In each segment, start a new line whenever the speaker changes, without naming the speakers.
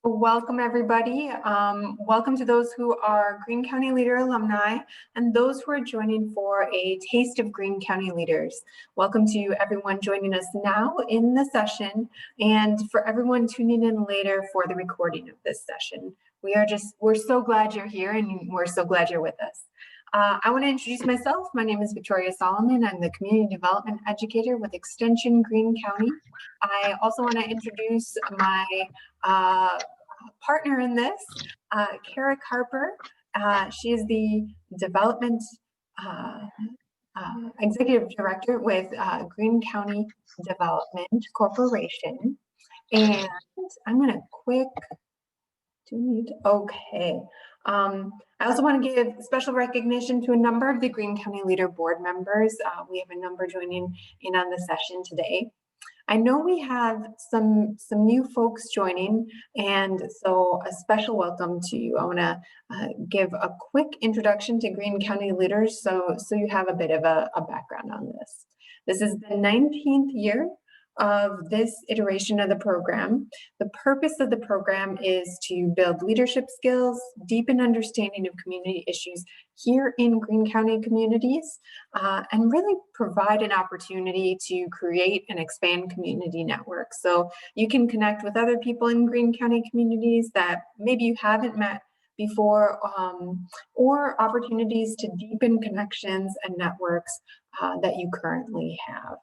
Welcome everybody. Welcome to those who are Greene County Leader alumni and those who are joining for a taste of Greene County Leaders. Welcome to everyone joining us now in the session and for everyone tuning in later for the recording of this session. We're so glad you're here and we're so glad you're with us. I want to introduce myself. My name is Victoria Solomon. I'm the Community Development Educator with Extension Greene County. I also want to introduce my partner in this, Cara Carper. She is the Development Executive Director with Greene County Development Corporation. And I'm going to okay. I also want to give special recognition to a number of the Greene County Leader Board members. We have a number joining in on the session today. I know we have some new folks joining, and so a special welcome to you. I want to give a quick introduction to Greene County Leaders so you have a bit of a background on this. This is the 19th year of this iteration of the program. The purpose of the program is to build leadership skills, deepen understanding of community issues here in Greene County communities, and really provide an opportunity to create and expand community networks. So you can connect with other people in Greene County communities that maybe you haven't met before, or opportunities to deepen connections and networks that you currently have.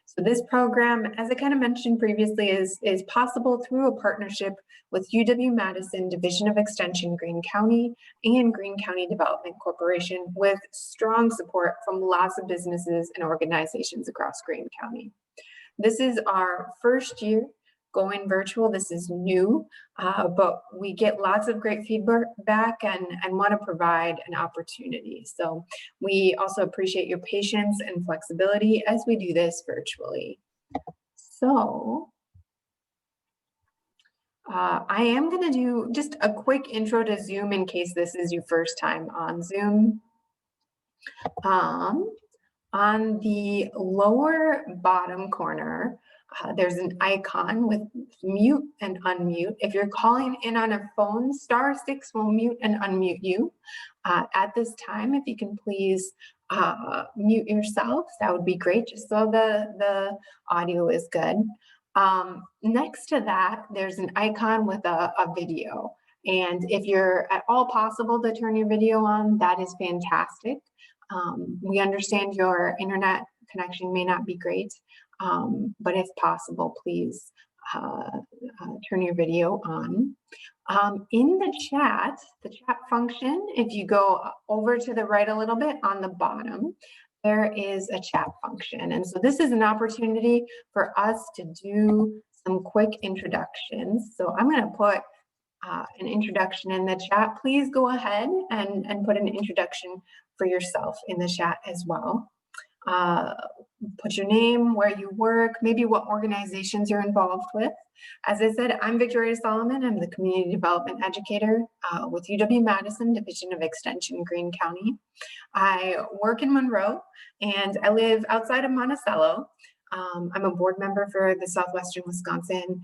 So this program, as I kind of mentioned previously, is possible through a partnership with UW-Madison Division of Extension Greene County and Greene County Development Corporation, with strong support from lots of businesses and organizations across Greene County. This is our first year going virtual. This is new, but we get lots of great feedback and want to provide an opportunity. So we also appreciate your patience and flexibility as we do this virtually. So I am going to do just a quick intro to Zoom in case this is your first time on Zoom. On the lower bottom corner, there's an icon with mute and unmute. If you're calling in on a phone, *6 will mute and unmute you. At this time, if you can please mute yourself, that would be great, just so the audio is good. Next to that, there's an icon with a video. And if you're at all possible to turn your video on, that is fantastic. We understand your internet connection may not be great, but if possible, please turn your video on. In the chat function, if you go over to the right a little bit on the bottom, there is a chat function. And so this is an opportunity for us to do some quick introductions. So I'm going to put an introduction in the chat. Please go ahead and put an introduction for yourself in the chat as well. Put your name, where you work, maybe what organizations you're involved with. As I said, I'm Victoria Solomon. I'm the Community Development Educator with UW-Madison Division of Extension Greene County. I work in Monroe and I live outside of Monticello. I'm a board member for the Southwestern Wisconsin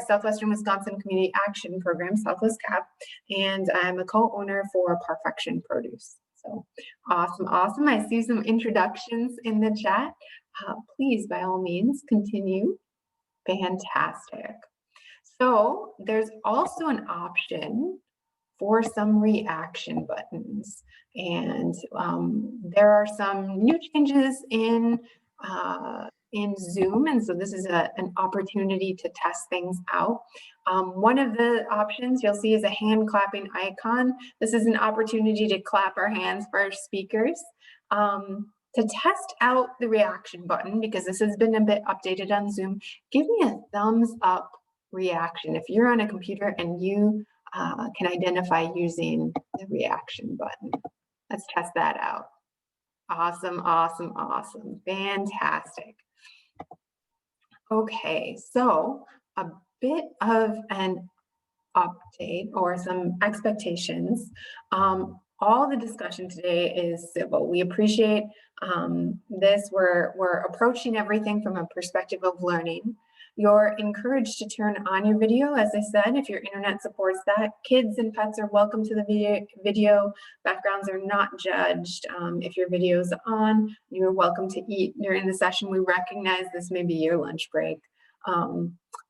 Southwestern Wisconsin Community Action Program, Southwest CAP, and I'm a co-owner for Perfection Produce. So awesome. I see some introductions in the chat. Please, by all means, continue. Fantastic. So there's also an option for some reaction buttons. And there are some new changes in Zoom, and so this is an opportunity to test things out. One of the options you'll see is a hand clapping icon. This is an opportunity to clap our hands for our speakers. To test out the reaction button, because this has been a bit updated on Zoom, give me a thumbs up reaction if you're on a computer and you can identify using the reaction button. Let's test that out. Awesome. Fantastic. Okay, so a bit of an update or some expectations. All the discussion today is civil. We appreciate this. We're approaching everything from a perspective of learning. You're encouraged to turn on your video, as I said, if your internet supports that. Kids and pets are welcome to the video. Backgrounds are not judged. If your video is on, you're welcome to eat during the session. We recognize this may be your lunch break.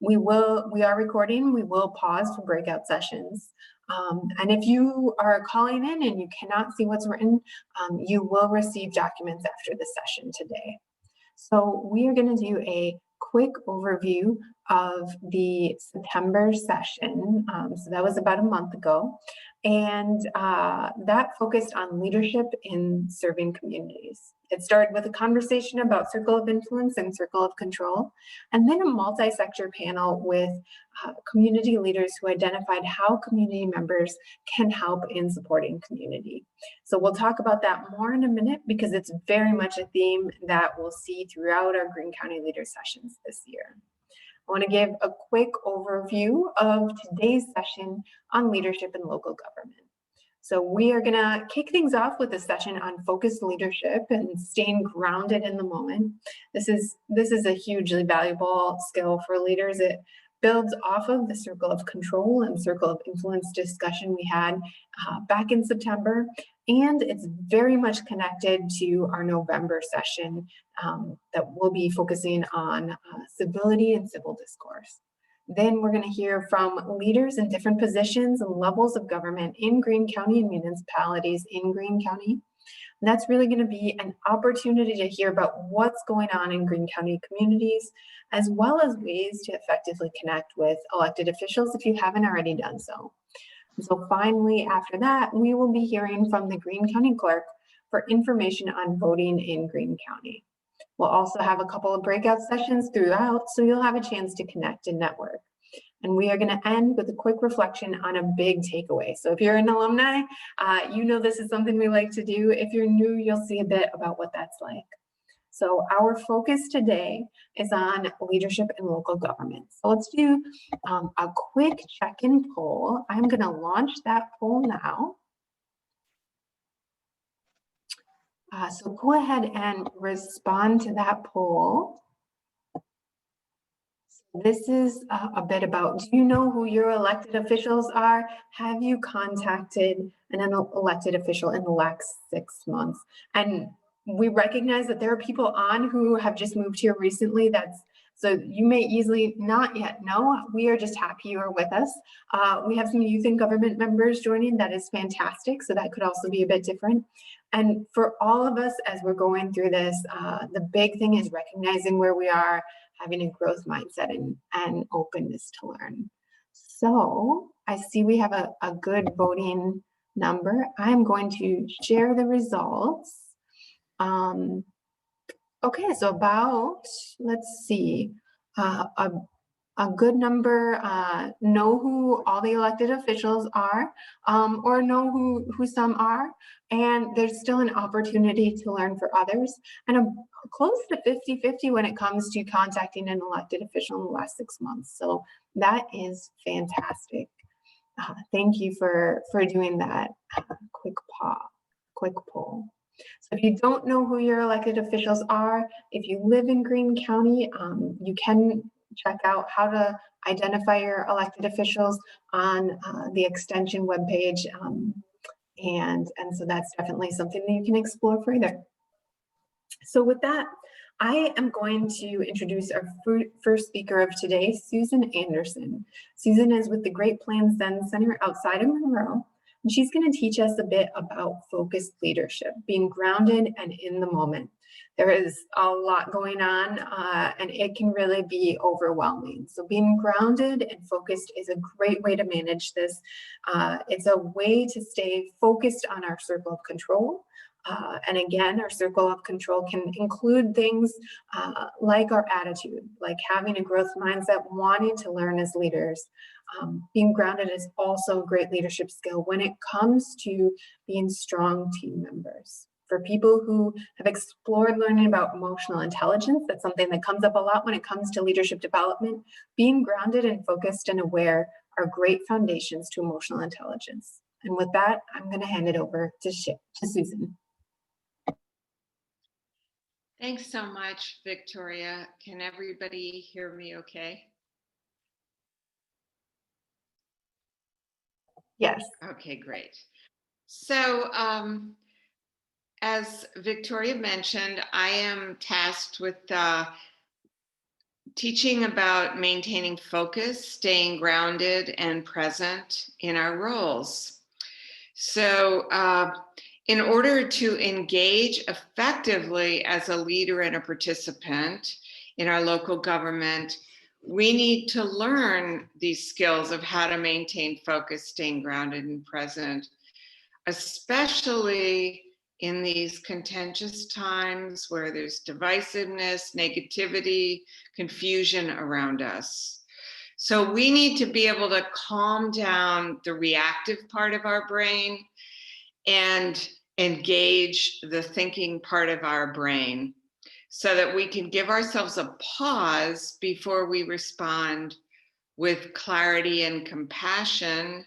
We are recording. We will pause for breakout sessions. And if you are calling in and you cannot see what's written, you will receive documents after the session today. So we are going to do a quick overview of the September session. So that was about a month ago. And that focused on leadership in serving communities. It started with a conversation about circle of influence and circle of control, and then a multi-sector panel with community leaders who identified how community members can help in supporting community. So we'll talk about that more in a minute because it's very much a theme that we'll see throughout our Greene County Leader Sessions this year. I want to give a quick overview of today's session on leadership in local government. So we are going to kick things off with a session on focused leadership and staying grounded in the moment. This is a hugely valuable skill for leaders. It builds off of the circle of control and circle of influence discussion we had back in September, and it's very much connected to our November session that will be focusing on civility and civil discourse. Then we're going to hear from leaders in different positions and levels of government in Greene County and municipalities in Greene County. And that's really going to be an opportunity to hear about what's going on in Greene County communities, as well as ways to effectively connect with elected officials if you haven't already done so. And so finally, after that, we will be hearing from the Greene County Clerk for information on voting in Greene County. We'll also have a couple of breakout sessions throughout, so you'll have a chance to connect and network. And we are going to end with a quick reflection on a big takeaway. So if you're an alumni, you know this is something we like to do. If you're new, you'll see a bit about what that's like. So our focus today is on leadership in local government. So let's do a quick check-in poll. I'm going to launch that poll now. So go ahead and respond to that poll. This is a bit about, do you know who your elected officials are? Have you contacted an elected official in the last 6 months? And we recognize that there are people on who have just moved here recently. So you may easily not yet know. We are just happy you are with us. We have some youth and government members joining. That is fantastic. So that could also be a bit different. And for all of us, as we're going through this, the big thing is recognizing where we are, having a growth mindset and openness to learn. So I see we have a good voting number. I'm going to share the results. Okay, so about, let's see, a good number know who all the elected officials are, or know who some are, and there's still an opportunity to learn for others, and close to 50-50 when it comes to contacting an elected official in the last 6 months. So that is fantastic. Thank you for doing that quick poll. So if you don't know who your elected officials are, if you live in Greene County, you can check out how to identify your elected officials on the extension webpage. And so that's definitely something that you can explore further. So with that, I am going to introduce our first speaker of today, Susan Andersen. Susan is with the Great Plains Zen Center outside of Monroe, and she's going to teach us a bit about focused leadership, being grounded and in the moment. There is a lot going on, and it can really be overwhelming. So being grounded and focused is a great way to manage this. It's a way to stay focused on our circle of control. And again, our circle of control can include things like our attitude, like having a growth mindset, wanting to learn as leaders. Being grounded is also a great leadership skill when it comes to being strong team members. For people who have explored learning about emotional intelligence, that's something that comes up a lot when it comes to leadership development. Being grounded and focused and aware are great foundations to emotional intelligence. And with that, I'm going to hand it over to Susan.
Thanks so much, Victoria. Can everybody hear me okay?
Yes.
Okay, great. So as Victoria mentioned, I am tasked with teaching about maintaining focus, staying grounded and present in our roles. So in order to engage effectively as a leader and a participant in our local government, we need to learn these skills of how to maintain focus, staying grounded and present, especially in these contentious times where there's divisiveness, negativity, confusion around us. So we need to be able to calm down the reactive part of our brain and engage the thinking part of our brain so that we can give ourselves a pause before we respond with clarity and compassion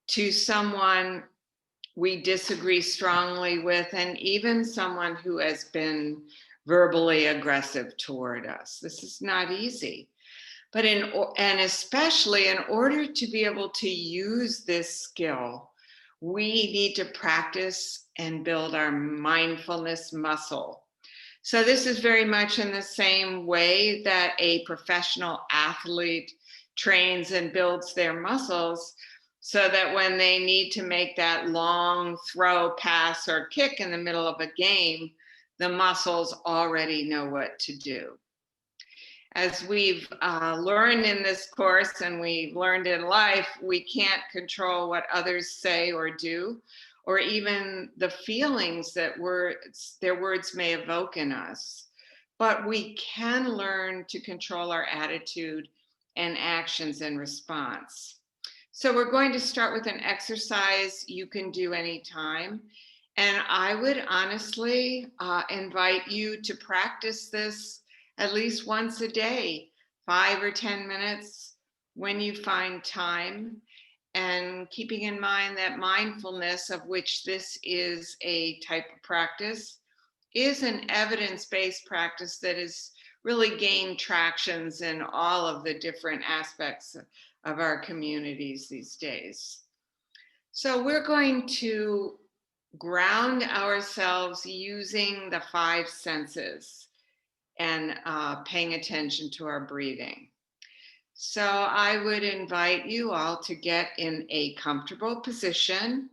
to someone we disagree strongly with, and even someone who has been verbally aggressive toward us. This is not easy. But and especially in order to be able to use this skill, we need to practice and build our mindfulness muscle. So this is very much in the same way that a professional athlete trains and builds their muscles, so that when they need to make that long throw, pass, or kick in the middle of a game, the muscles already know what to do. As we've learned in this course and we've learned in life, we can't control what others say or do, or even the feelings that their words may evoke in us. But we can learn to control our attitude and actions in response. So we're going to start with an exercise you can do anytime. And I would honestly invite you to practice this at least once a day, 5 or 10 minutes when you find time, and keeping in mind that mindfulness, of which this is a type of practice, is an evidence-based practice that has really gained tractions in all of the different aspects of our communities these days. So we're going to ground ourselves using the 5 senses and paying attention to our breathing. So I would invite you all to get in a comfortable position.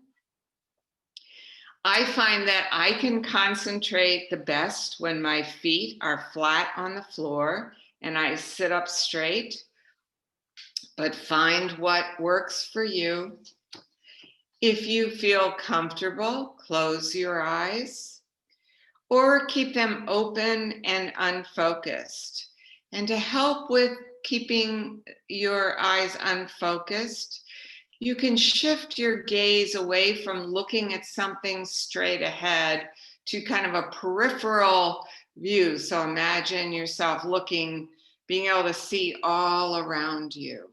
I find that I can concentrate the best when my feet are flat on the floor and I sit up straight, but find what works for you. If you feel comfortable, close your eyes or keep them open and unfocused. And to help with keeping your eyes unfocused, you can shift your gaze away from looking at something straight ahead to kind of a peripheral view. So imagine yourself looking, being able to see all around you.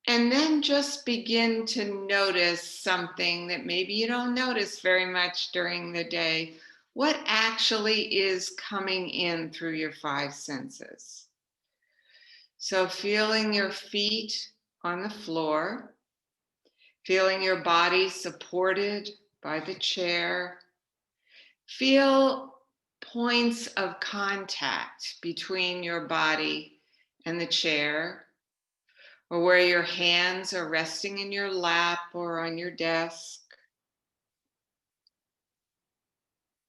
And then just begin to notice something that maybe you don't notice very much during the day. What actually is coming in through your 5 senses? So feeling your feet on the floor, feeling your body supported by the chair. Feel points of contact between your body and the chair, or where your hands are resting in your lap or on your desk.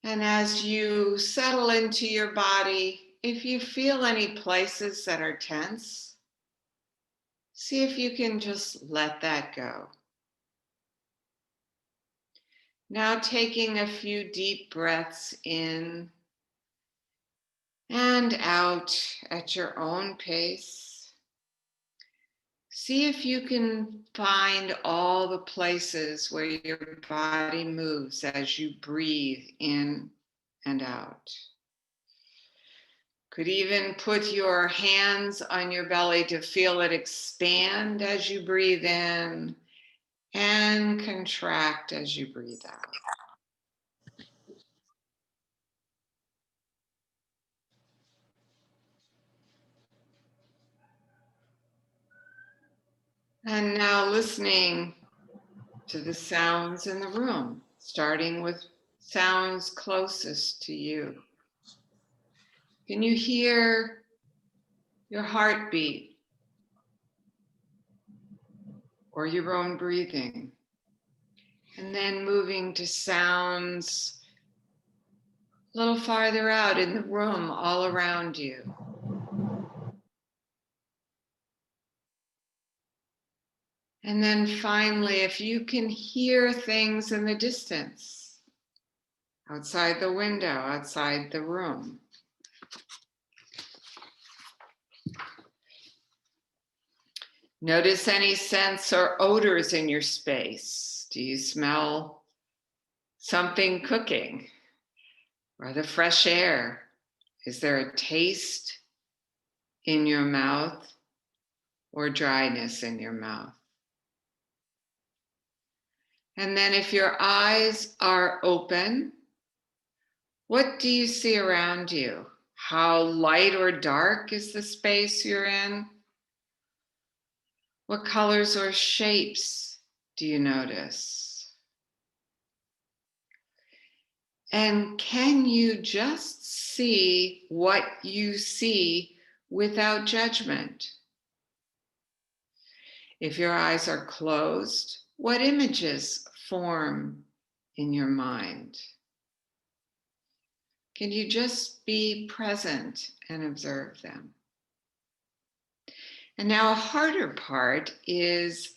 And as you settle into your body, if you feel any places that are tense, see if you can just let that go. Now taking a few deep breaths in and out at your own pace. See if you can find all the places where your body moves as you breathe in and out. Could even put your hands on your belly to feel it expand as you breathe in and contract as you breathe out. And now listening to the sounds in the room, starting with sounds closest to you. Can you hear your heartbeat or your own breathing? And then moving to sounds a little farther out in the room, all around you. And then finally, if you can hear things in the distance, outside the window, outside the room. Notice any scents or odors in your space. Do you smell something cooking or the fresh air? Is there a taste in your mouth or dryness in your mouth? And then if your eyes are open, what do you see around you? How light or dark is the space you're in? What colors or shapes do you notice? And can you just see what you see without judgment? If your eyes are closed, what images form in your mind? Can you just be present and observe them? And now a harder part is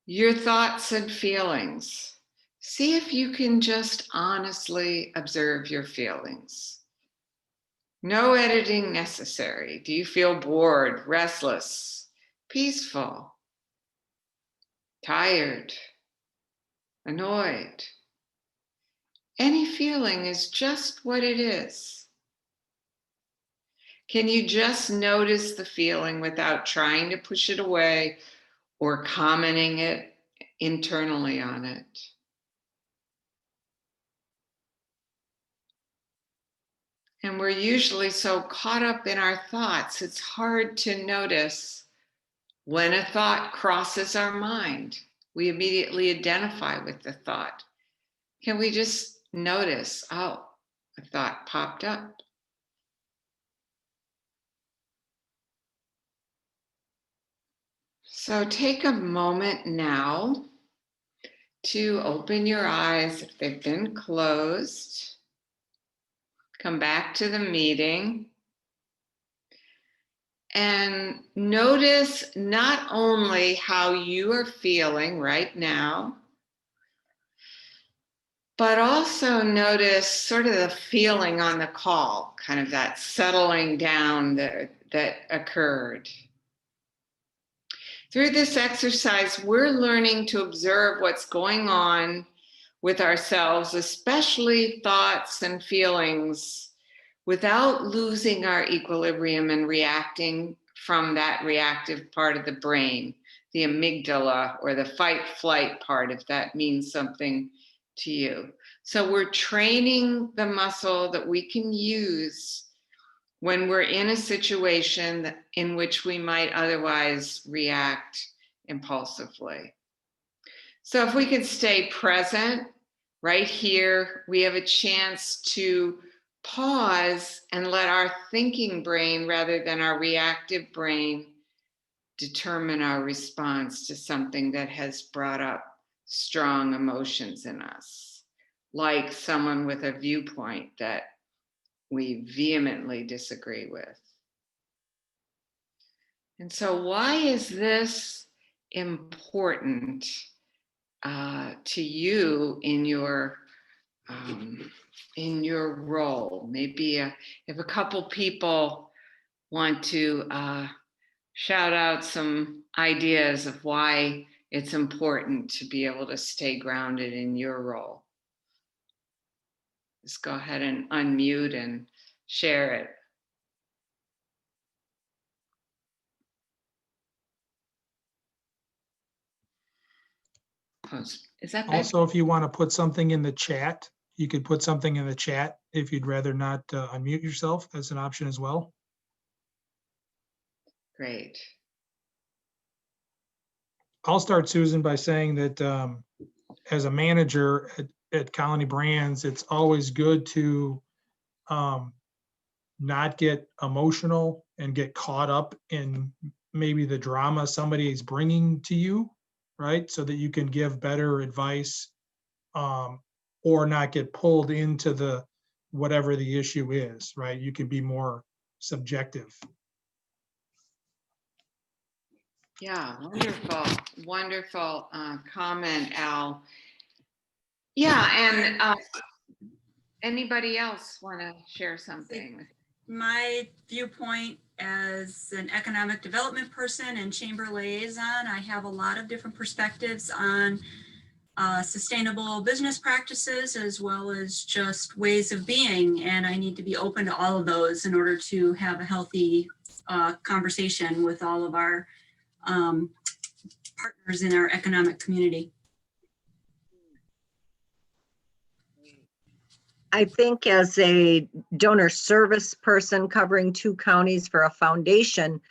your thoughts and feelings. See if you can just honestly observe your feelings. No editing necessary. Do you feel bored, restless, peaceful, tired, annoyed? Any feeling is just what it is. Can you just notice the feeling without trying to push it away or commenting it internally on it? And we're usually so caught up in our thoughts, it's hard to notice when a thought crosses our mind. We immediately identify with the thought. Can we just notice, oh, a thought popped up? So take a moment now to open your eyes if they've been closed. Come back to the meeting and notice not only how you are feeling right now, but also notice sort of the feeling on the call, kind of that settling down that occurred. Through this exercise, we're learning to observe what's going on with ourselves, especially thoughts and feelings, without losing our equilibrium and reacting from that reactive part of the brain, the amygdala or the fight-flight part, if that means something to you. So we're training the muscle that we can use when we're in a situation in which we might otherwise react impulsively. So if we can stay present right here, we have a chance to pause and let our thinking brain, rather than our reactive brain, determine our response to something that has brought up strong emotions in us, like someone with a viewpoint that we vehemently disagree with. And so why is this important to you in your role? Maybe if a couple people want to shout out some ideas of why it's important to be able to stay grounded in your role. Just go ahead and unmute and share it. Is that better?
Also, if you want to put something in the chat, you could put something in the chat if you'd rather not unmute yourself. That's an option as well.
Great.
I'll start, Susan, by saying that as a manager at Colony Brands, it's always good to not get emotional and get caught up in maybe the drama somebody is bringing to you, right? So that you can give better advice, or not get pulled into the whatever the issue is, right? You can be more subjective.
Yeah, wonderful comment, Al. Yeah, and anybody else want to share something?
My viewpoint as an economic development person and chamber liaison, I have a lot of different perspectives on sustainable business practices as well as just ways of being. And I need to be open to all of those in order to have a healthy conversation with all of our partners in our economic community.
I think as a donor service person covering 2 counties for a foundation,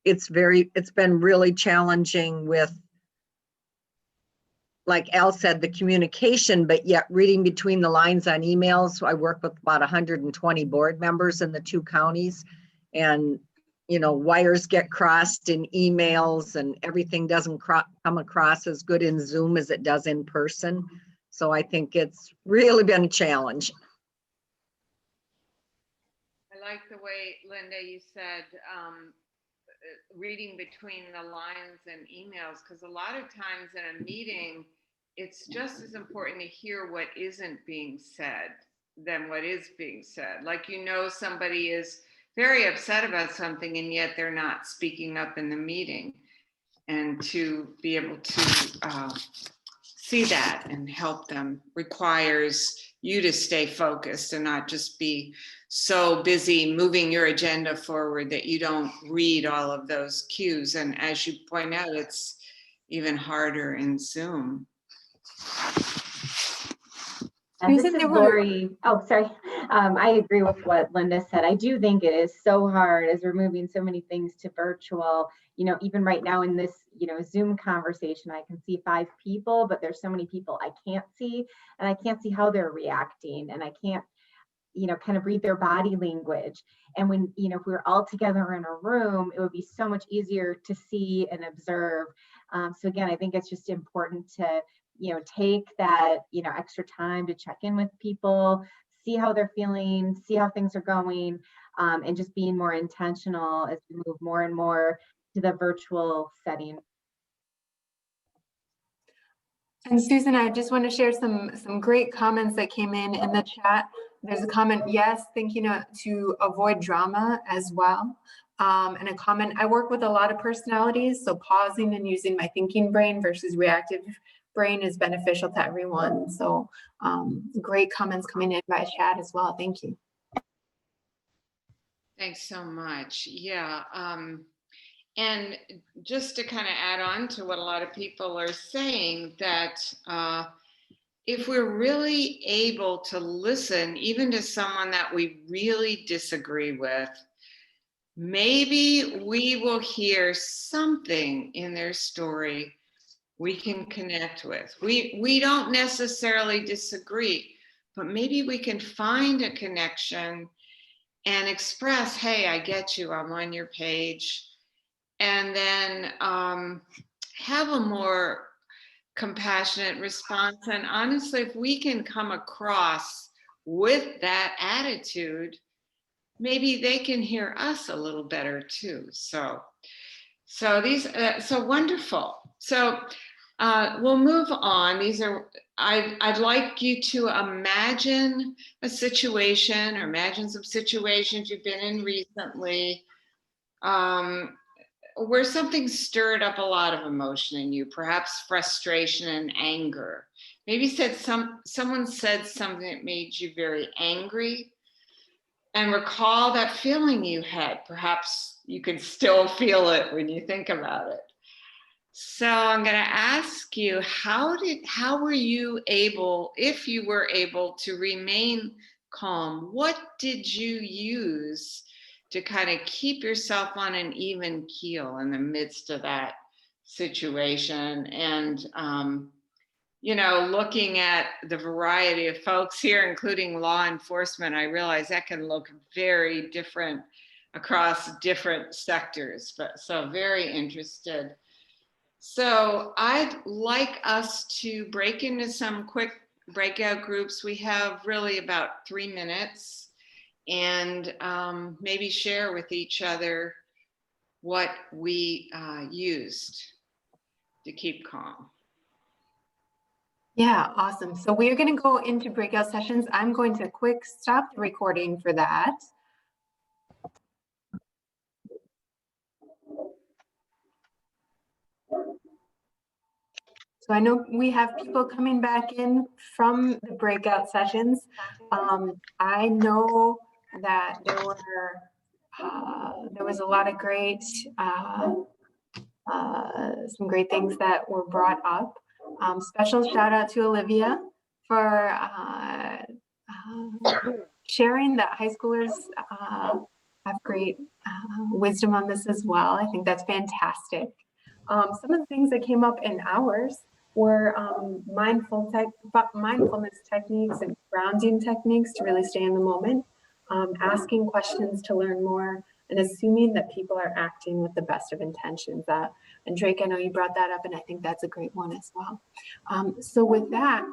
it's been really challenging with, like Al said, the communication, but yet reading between the lines on emails. I work with about 120 board members in the 2 counties, and wires get crossed in emails and everything doesn't come across as good in Zoom as it does in person. So I think it's really been a challenge.
I like the way, Linda, you said reading between the lines and emails, because a lot of times in a meeting, it's just as important to hear what isn't being said than what is being said. Like, somebody is very upset about something and yet they're not speaking up in the meeting. And to be able to see that and help them requires you to stay focused and not just be so busy moving your agenda forward that you don't read all of those cues. And as you point out, it's even harder in Zoom.
This is Lori. Oh, sorry. I agree with what Linda said. I do think it is so hard as we're moving so many things to virtual. Even right now in this, Zoom conversation, I can see 5 people, but there's so many people I can't see, and I can't see how they're reacting, and I can't, kind of read their body language. And when, if we were all together in a room, it would be so much easier to see and observe. So again, I think it's just important to take that, extra time to check in with people, see how they're feeling, see how things are going, and just being more intentional as we move more and more to the virtual setting.
And Susan, I just want to share some great comments that came in the chat. There's a comment, yes, thinking to avoid drama as well. And a comment, I work with a lot of personalities, so pausing and using my thinking brain versus reactive brain is beneficial to everyone. So great comments coming in by chat as well. Thank you.
Thanks so much. Yeah. And just to kind of add on to what a lot of people are saying, that if we're really able to listen, even to someone that we really disagree with, maybe we will hear something in their story we can connect with. We don't necessarily disagree, but maybe we can find a connection and express, hey, I get you, I'm on your page. And then have a more compassionate response. And honestly, if we can come across with that attitude, maybe they can hear us a little better too. So wonderful. So we'll move on. I'd like you to imagine a situation, or imagine some situations you've been in recently, where something stirred up a lot of emotion in you, perhaps frustration and anger. Maybe someone said something that made you very angry, and recall that feeling you had. Perhaps you can still feel it when you think about it. So I'm going to ask you, how were you able, if you were able, to remain calm? What did you use to kind of keep yourself on an even keel in the midst of that situation. And, you know, looking at the variety of folks here, including law enforcement, I realize that can look very different across different sectors, but so very interested. So I'd like us to break into some quick breakout groups. We have really about 3 minutes, and maybe share with each other what we used to keep calm.
Yeah, awesome. So we are going to go into breakout sessions. I'm going to quick stop the recording for that. So I know we have people coming back in from the breakout sessions. I know that there was a lot of great, some great things that were brought up. Special shout out to Olivia for sharing that high schoolers have great wisdom on this as well. I think that's fantastic. Some of the things that came up in ours were mindfulness techniques and grounding techniques to really stay in the moment, asking questions to learn more, and assuming that people are acting with the best of intentions. And Drake, I know you brought that up, and I think that's a great one as well. So with that,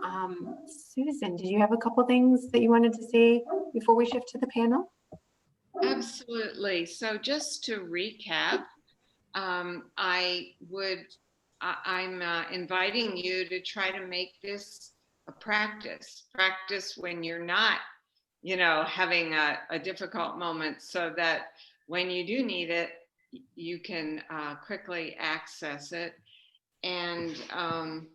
Susan, did you have a couple things that you wanted to say before we shift to the panel?
Absolutely. So just to recap, I'm inviting you to try to make this a practice when you're not, you know, having a difficult moment, so that when you do need it, you can quickly access it. And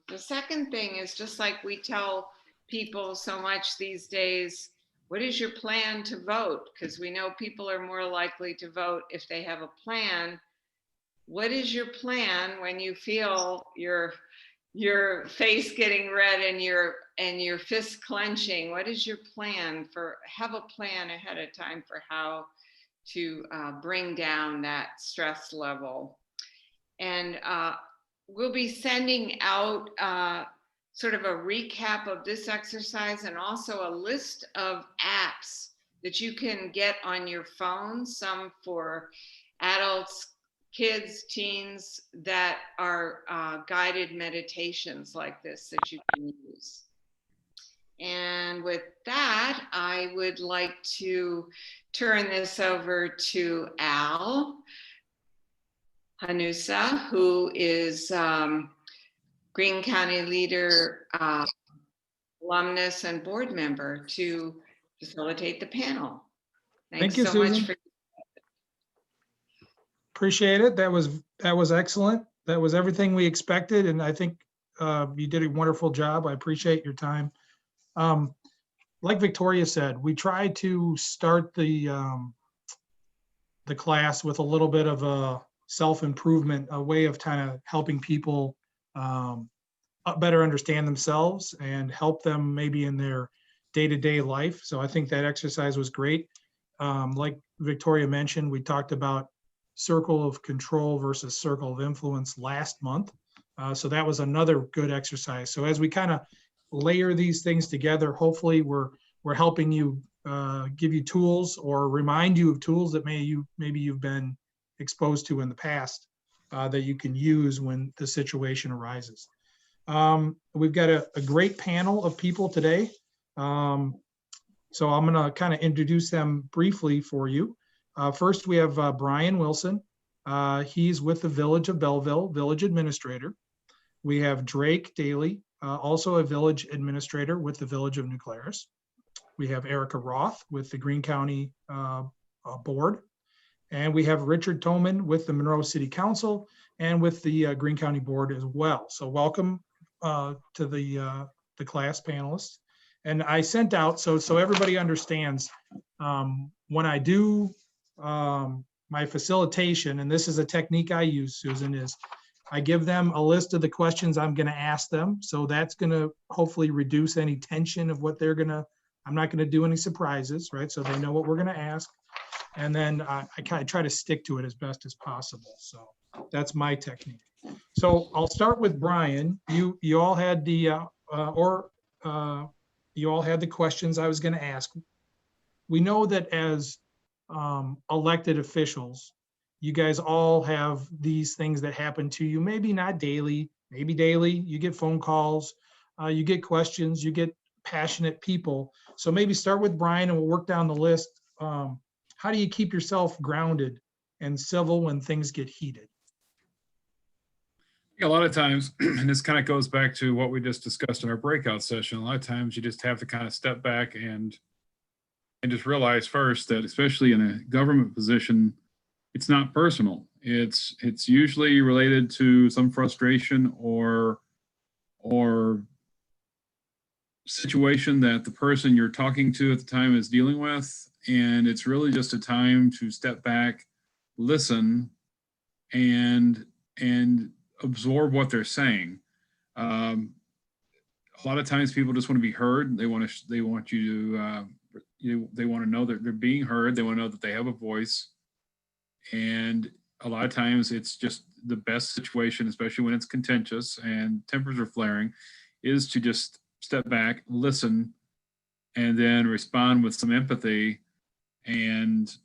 the second thing is, just like we tell people so much these days, what is your plan to vote? Because we know people are more likely to vote if they have a plan. What is your plan when you feel your face getting red and your fists clenching? What is your plan have a plan ahead of time for how to bring down that stress level. And we'll be sending out sort of a recap of this exercise, and also a list of apps that you can get on your phone, some for adults, kids, teens, that are guided meditations like this that you can use. And with that, I would like to turn this over to Al Hanusa, who is Greene County Leader, alumnus and board member, to facilitate the panel.
Thank you,
so
Susan.
much for.
Appreciate it. That was excellent. That was everything we expected, and I think you did a wonderful job. I appreciate your time. Like Victoria said, we tried to start the class with a little bit of a self-improvement, a way of kind of helping people better understand themselves and help them maybe in their day-to-day life. So I think that exercise was great. Like Victoria mentioned, we talked about circle of control versus circle of influence last month. So that was another good exercise. So as we kind of layer these things together, hopefully we're helping you, give you tools or remind you of tools that maybe you've been exposed to in the past that you can use when the situation arises. We've got a great panel of people today. So I'm gonna kind of introduce them briefly for you. First, we have Brian Wilson. He's with the Village of Belleville, Village Administrator. We have Drake Daly, also a Village Administrator with the Village of New Glarus. We have Erica Roth with the Greene County Board. And we have Richard Thoman with the Monroe City Council and with the Greene County Board as well. So welcome to the class panelists. And I sent out, so everybody understands, when I do my facilitation, and this is a technique I use, Susan, is I give them a list of the questions I'm gonna ask them. So that's gonna hopefully reduce any tension of what I'm not gonna do any surprises, right? So they know what we're gonna ask. And then I kind of try to stick to it as best as possible. So that's my technique. So I'll start with Brian. You all had the, you all had the questions I was going to ask. We know that as elected officials, you guys all have these things that happen to you, maybe not daily, maybe daily. You get phone calls, you get questions, you get passionate people. So maybe start with Brian and we'll work down the list. How do you keep yourself grounded and civil when things get heated?
A lot of times, and this kind of goes back to what we just discussed in our breakout session, a lot of times you just have to kind of step back and just realize first that, especially in a government position, it's not personal. It's usually related to some frustration or situation that the person you're talking to at the time is dealing with. And it's really just a time to step back, listen, and absorb what they're saying. A lot of times people just want to be heard. They want you to, they want to know that they're being heard. They want to know that they have a voice. And a lot of times it's just the best situation, especially when it's contentious and tempers are flaring, is to just step back, listen, and then respond with some empathy and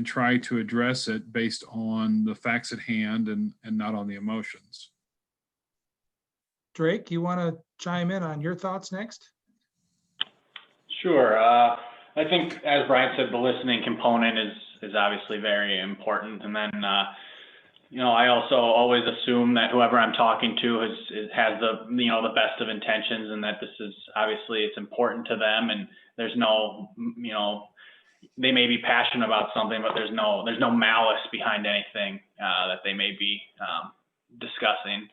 try to address it based on the facts at hand and not on the emotions.
Drake, you want to chime in on your thoughts next?
Sure. I think, as Brian said, the listening component is obviously very important. And then, I also always assume that whoever I'm talking to has the, the best of intentions, and that this is obviously, it's important to them, and there's no, they may be passionate about something, but there's no malice behind anything that they may be discussing.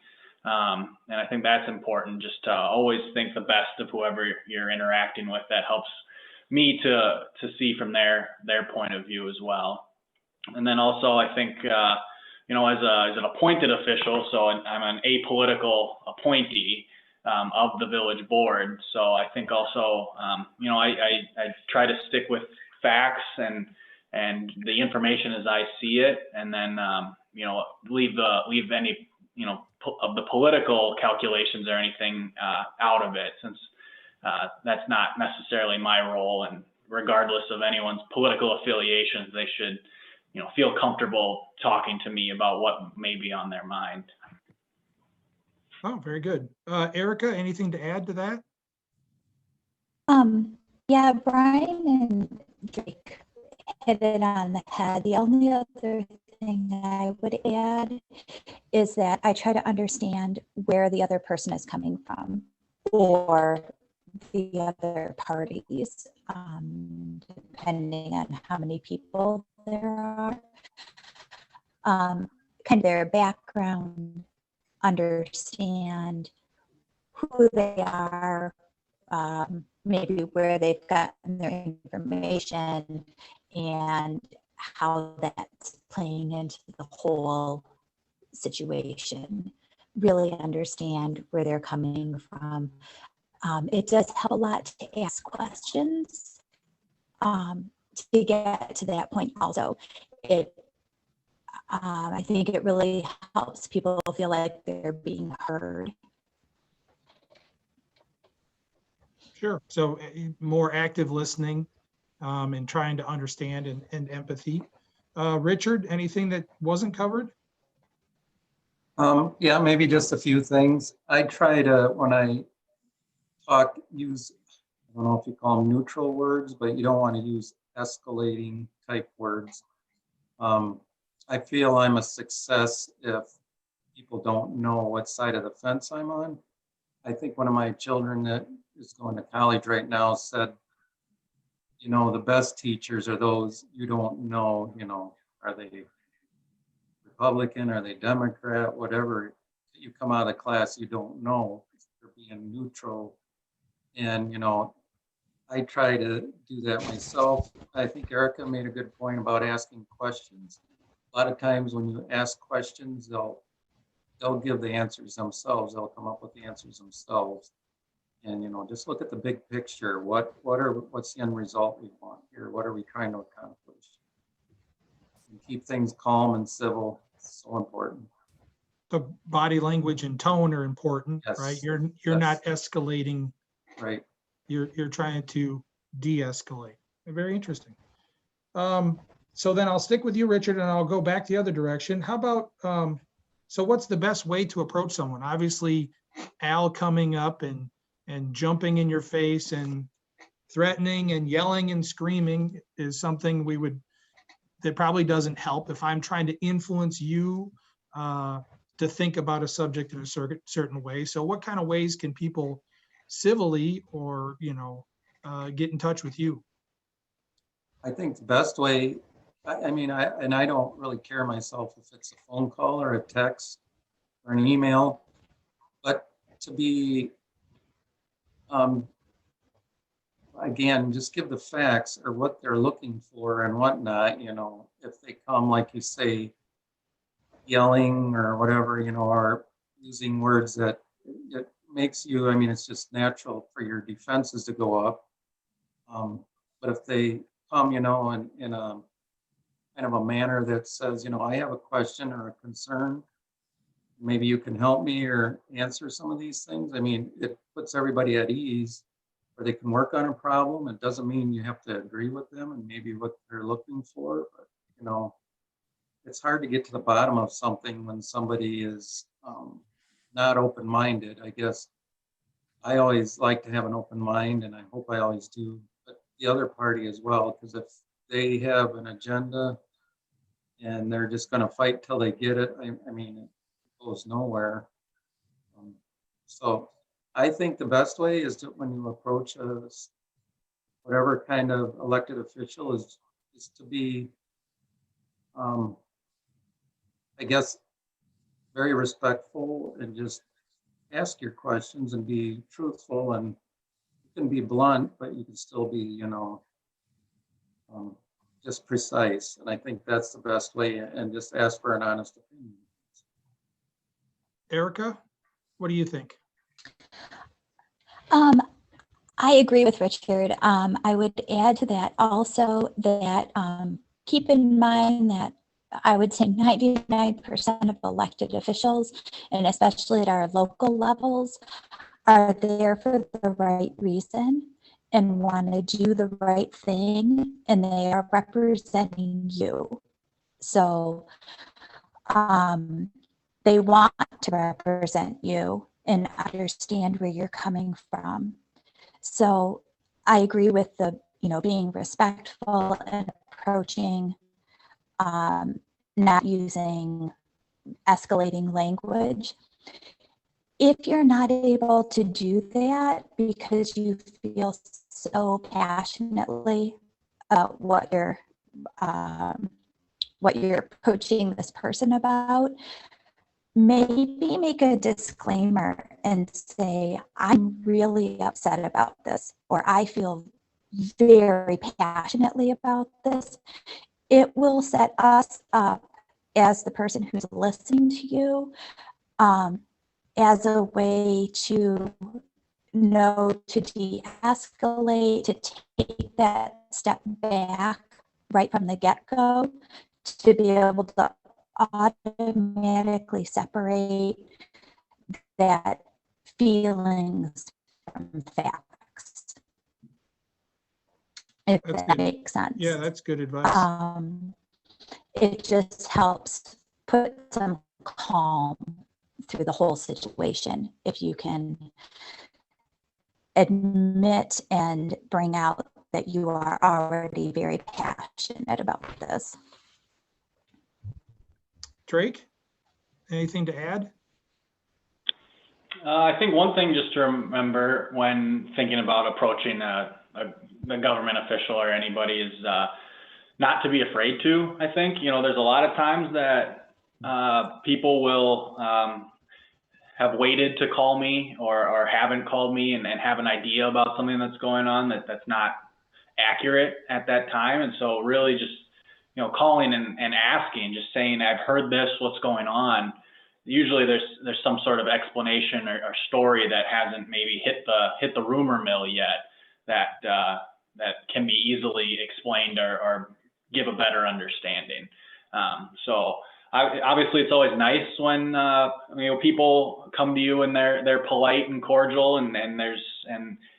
And I think that's important, just to always think the best of whoever you're interacting with. That helps me to see from their point of view as well. And then also, I think, as an appointed official, so I'm an apolitical appointee of the village board. So I think also, I try to stick with facts and the information as I see it, and then, leave any, of the political calculations or anything out of it, since that's not necessarily my role. And regardless of anyone's political affiliations, they should, feel comfortable talking to me about what may be on their mind.
Oh, very good. Erica, anything to add to that?
Yeah, Brian and Drake hit it on the head. The only other thing I would add is that I try to understand where the other person is coming from, or the other parties, depending on how many people there are, kind of their background, understand who they are, maybe where they've gotten their information, and how that's playing into the whole situation. Really understand where they're coming from. It does help a lot to ask questions to get to that point. Also, I think it really helps people feel like they're being heard.
Sure. So more active listening and trying to understand and empathy. Richard, anything that wasn't covered?
Yeah, maybe just a few things. I try to, when I talk, use, I don't know if you call them neutral words, but you don't want to use escalating type words. I feel I'm a success if people don't know what side of the fence I'm on. I think one of my children that is going to college right now said, the best teachers are those you don't know, are they Republican, are they Democrat, whatever. You come out of the class, you don't know. They're being neutral. And, I try to do that myself. I think Erica made a good point about asking questions. A lot of times when you ask questions, they'll give the answers themselves. They'll come up with the answers themselves. And, just look at the big picture. What's the end result we want here? What are we trying to accomplish? And keep things calm and civil. It's so important.
the body language and tone are important,
Yes,
right? You're
yes.
not escalating.
Right.
You're trying to de-escalate. Very interesting. So then I'll stick with you, Richard, and I'll go back the other direction. How about, so what's the best way to approach someone? Obviously, Al coming up and jumping in your face and threatening and yelling and screaming is something that probably doesn't help if I'm trying to influence you to think about a subject in a certain way. So what kind of ways can people civilly or, get in touch with you?
I think the best way, I mean, I don't really care myself if it's a phone call or a text or an email, but to be, again, just give the facts or what they're looking for and whatnot, if they come, like you say, yelling or whatever, or using words that it makes you, I mean, it's just natural for your defenses to go up. But if they come, in a kind of a manner that says, I have a question or a concern, maybe you can help me or answer some of these things. I mean, it puts everybody at ease where they can work on a problem. It doesn't mean you have to agree with them and maybe what they're looking for, but it's hard to get to the bottom of something when somebody is not open-minded. I guess I always like to have an open mind, and I hope I always do, but the other party as well, because if they have an agenda and they're just going to fight till they get it, I mean, it goes nowhere. So I think the best way is to, when you approach whatever kind of elected official, is to be, I guess, very respectful and just ask your questions and be truthful. And you can be blunt, but you can still be, just precise. And I think that's the best way, and just ask for an honest opinion.
Erica, what do you think?
I agree with Richard. I would add to that also that keep in mind that I would say 99% of elected officials, and especially at our local levels, are there for the right reason and want to do the right thing, and they are representing you. So they want to represent you and understand where you're coming from. So I agree with the, being respectful and approaching, not using escalating language. If you're not able to do that because you feel so passionately about what you're approaching this person about, maybe make a disclaimer and say, I'm really upset about this, or I feel very passionately about this. It will set us up as the person who's listening to you as a way to know to de-escalate, to take that step back right from the get-go, to be able to automatically separate that feelings from facts, if
That's
that
good.
makes sense.
Yeah, that's good advice.
It just helps put some calm through the whole situation if you can admit and bring out that you are already very passionate about this.
Drake, anything to add?
I think one thing just to remember when thinking about approaching a government official or anybody is not to be afraid to. I think, there's a lot of times that people will have waited to call me or haven't called me and have an idea about something that's going on that's not accurate at that time. And so really just, calling and asking, just saying, I've heard this, what's going on? Usually there's some sort of explanation or story that hasn't maybe hit the rumor mill yet that can be easily explained or give a better understanding. So obviously it's always nice when, people come to you and they're polite and cordial and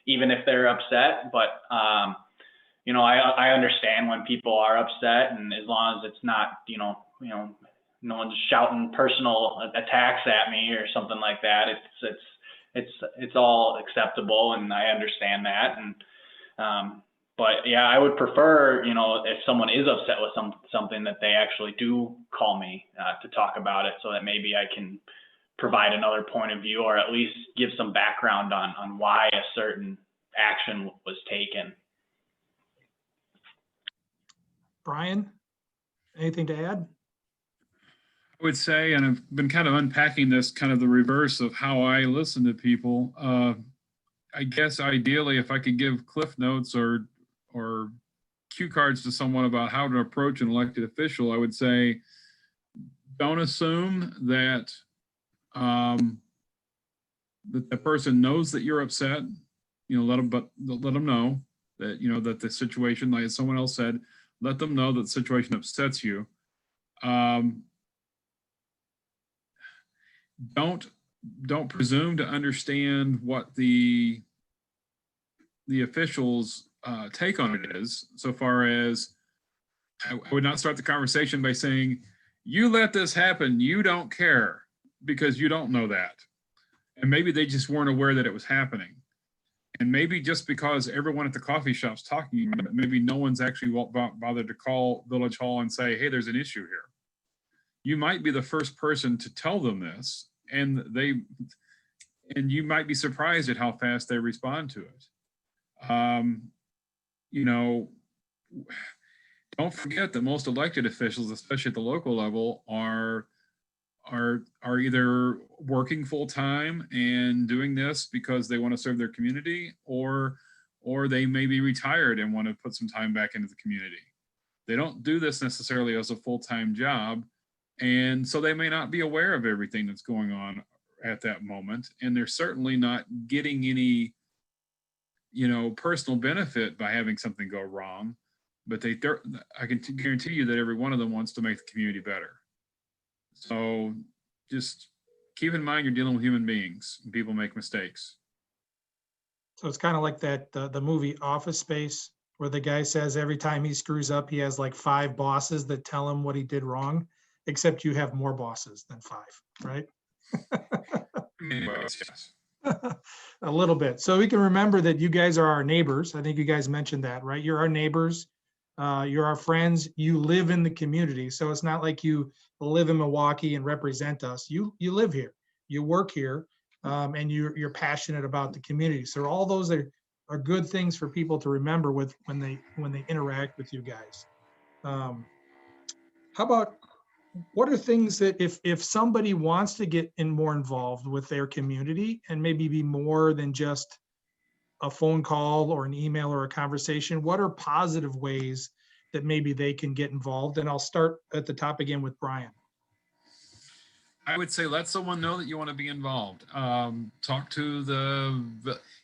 even if they're upset, but, I understand when people are upset, and as long as it's not, no one's shouting personal attacks at me or something like that, it's all acceptable, and I understand that. And, but yeah, I would prefer, if someone is upset with something, that they actually do call me to talk about it, so that maybe I can provide another point of view, or at least give some background on why a certain action was taken.
Brian, anything to add?
I would say, and I've been kind of unpacking this, kind of the reverse of how I listen to people. I guess ideally, if I could give cliff notes or cue cards to someone about how to approach an elected official, I would say, don't assume that that the person knows that you're upset. Let them know that that the situation, like someone else said, let them know that the situation upsets you. Don't presume to understand what the officials' take on it is. So far as I would not start the conversation by saying, "You let this happen. You don't care," because you don't know that, and maybe they just weren't aware that it was happening. And maybe just because everyone at the coffee shop's talking about it, maybe no one's actually bothered to call Village Hall and say, "Hey, there's an issue here." You might be the first person to tell them this, and you might be surprised at how fast they respond to it. Don't forget that most elected officials, especially at the local level, are either working full time and doing this because they want to serve their community, or they may be retired and want to put some time back into the community. They don't do this necessarily as a full-time job, and so they may not be aware of everything that's going on at that moment, and they're certainly not getting any personal benefit by having something go wrong, but I can guarantee you that every one of them wants to make the community better. So just keep in mind you're dealing with human beings, and people make mistakes.
So it's kind of like that, the movie Office Space, where the guy says every time he screws up, he has like 5 bosses that tell him what he did wrong, except you have more bosses than 5, right?
Yes.
A little bit. So we can remember that you guys are our neighbors. I think you guys mentioned that, right? You're our neighbors. You're our friends. You live in the community. So it's not like you live in Milwaukee and represent us. You live here. You work here, and you're passionate about the community. So all those are good things for people to remember when they interact with you guys. How about, what are things that if somebody wants to get more involved with their community and maybe be more than just a phone call or an email or a conversation, what are positive ways that maybe they can get involved? And I'll start at the top again with Brian.
I would say let someone know that you want to be involved. Talk to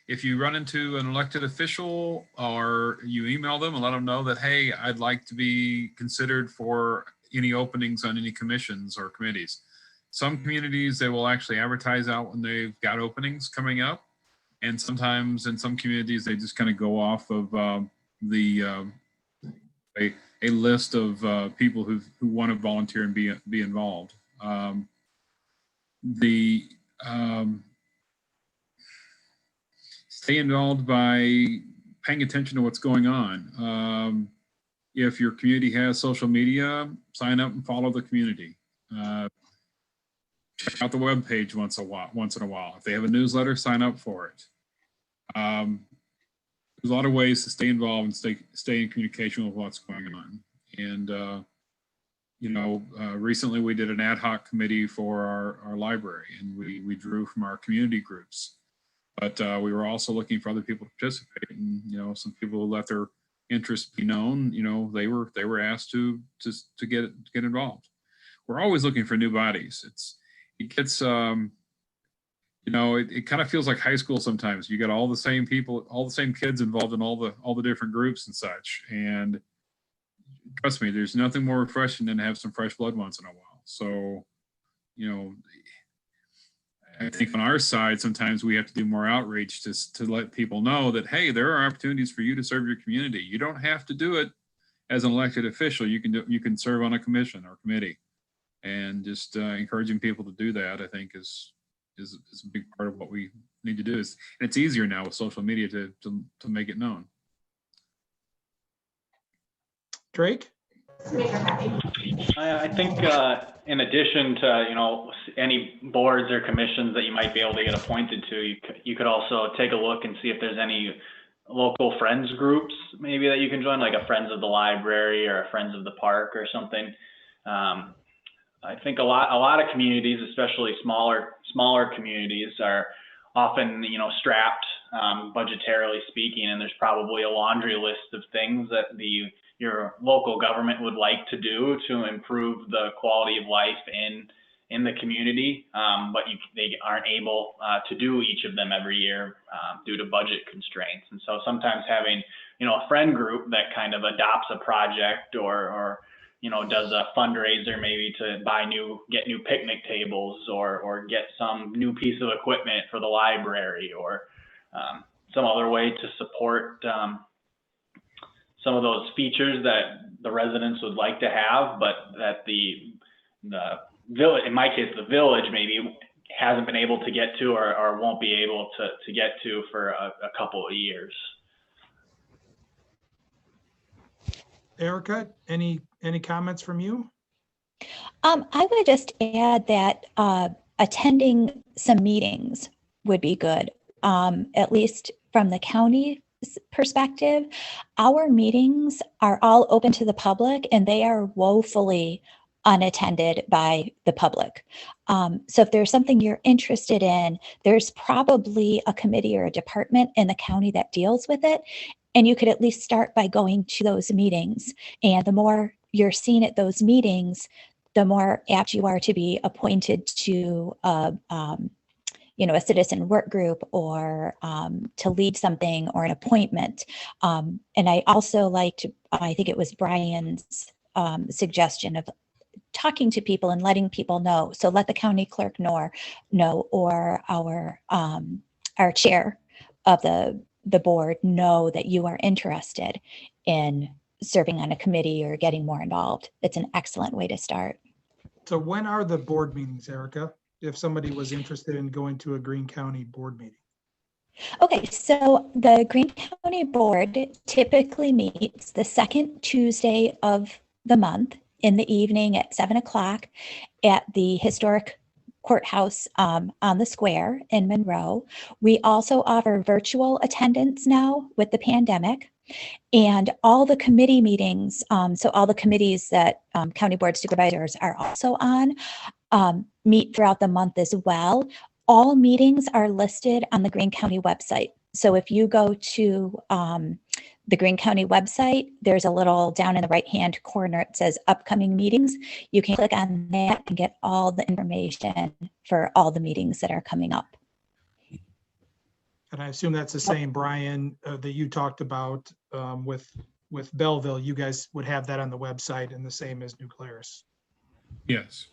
if you run into an elected official, or you email them and let them know that, hey, I'd like to be considered for any openings on any commissions or committees. Some communities, they will actually advertise out when they've got openings coming up. And sometimes in some communities, they just kind of go off of a list of people who want to volunteer and be involved. Stay involved by paying attention to what's going on. If your community has social media, sign up and follow the community. Check out the webpage once in a while. If they have a newsletter, sign up for it. There's a lot of ways to stay involved and stay in communication with what's going on. And recently we did an ad hoc committee for our library, and we drew from our community groups. But we were also looking for other people to participate, and some people who let their interests be known. They were asked to get involved. We're always looking for new bodies. It gets it kind of feels like high school sometimes. You got all the same people, all the same kids involved in all the different groups and such. And trust me, there's nothing more refreshing than to have some fresh blood once in a while. So, I think on our side, sometimes we have to do more outreach to let people know that, hey, there are opportunities for you to serve your community. You don't have to do it as an elected official. You can serve on a commission or committee, and just encouraging people to do that, I think is a big part of what we need to do. And it's easier now with social media to make it known.
Drake?
I think in addition to, any boards or commissions that you might be able to get appointed to, you could also take a look and see if there's any local friends groups maybe that you can join, like a Friends of the Library or a Friends of the Park or something. I think a lot of communities, especially smaller communities, are often, strapped budgetarily speaking, and there's probably a laundry list of things that your local government would like to do to improve the quality of life in the community, but they aren't able to do each of them every year due to budget constraints. And so sometimes having, a friend group that kind of adopts a project or does a fundraiser maybe to get new picnic tables or get some new piece of equipment for the library or some other way to support some of those features that the residents would like to have, but that the village, in my case, the village maybe hasn't been able to get to or won't be able to get to for a couple of years.
Erica, any comments from you?
I would just add that attending some meetings would be good, at least from the county perspective. Our meetings are all open to the public and they are woefully unattended by the public. So if there's something you're interested in, there's probably a committee or a department in the county that deals with it. And you could at least start by going to those meetings. And the more you're seen at those meetings, the more apt you are to be appointed to a citizen work group or to lead something or an appointment. And I also liked, I think it was Brian's suggestion of talking to people and letting people know. So let the county clerk know or our chair of the board know that you are interested in serving on a committee or getting more involved. It's an excellent way to start.
So when are the board meetings, Erica? If somebody was interested in going to a Greene County board meeting?
Okay, so the Greene County Board typically meets the second Tuesday of the month in the evening at 7 o'clock at the historic courthouse on the square in Monroe. We also offer virtual attendance now with the pandemic. And all the committee meetings, so all the committees that county board supervisors are also on, meet throughout the month as well. All meetings are listed on the Greene County website. So if you go to the Greene County website, there's a little down in the right-hand corner, it says upcoming meetings. You can click on that and get all the information for all the meetings that are coming up.
And I assume that's the same, Brian, that you talked about with Belleville. You guys would have that on the website and the same as New Glarus.
Yes.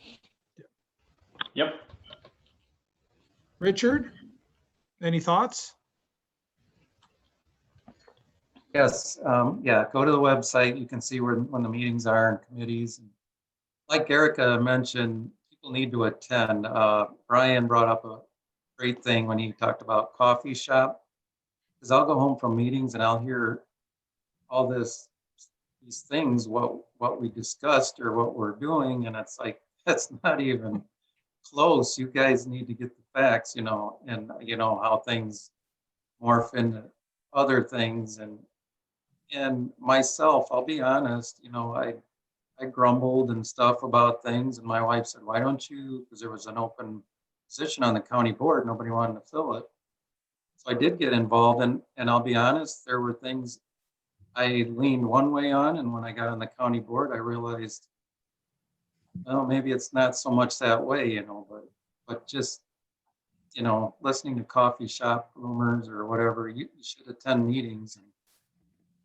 Yep.
Richard, any thoughts?
Yes, yeah, go to the website. You can see when the meetings are and committees. Like Erica mentioned, people need to attend. Brian brought up a great thing when he talked about coffee shop, because I'll go home from meetings and I'll hear all these things, what we discussed or what we're doing, and it's like, that's not even close. You guys need to get the facts, and how things morph into other things. And myself, I'll be honest, I grumbled and stuff about things, and my wife said, why don't you, because there was an open position on the county board, nobody wanted to fill it. So I did get involved, and I'll be honest, there were things I leaned one way on, and when I got on the county board, I realized, well, maybe it's not so much that way, but just, listening to coffee shop rumors or whatever, you should attend meetings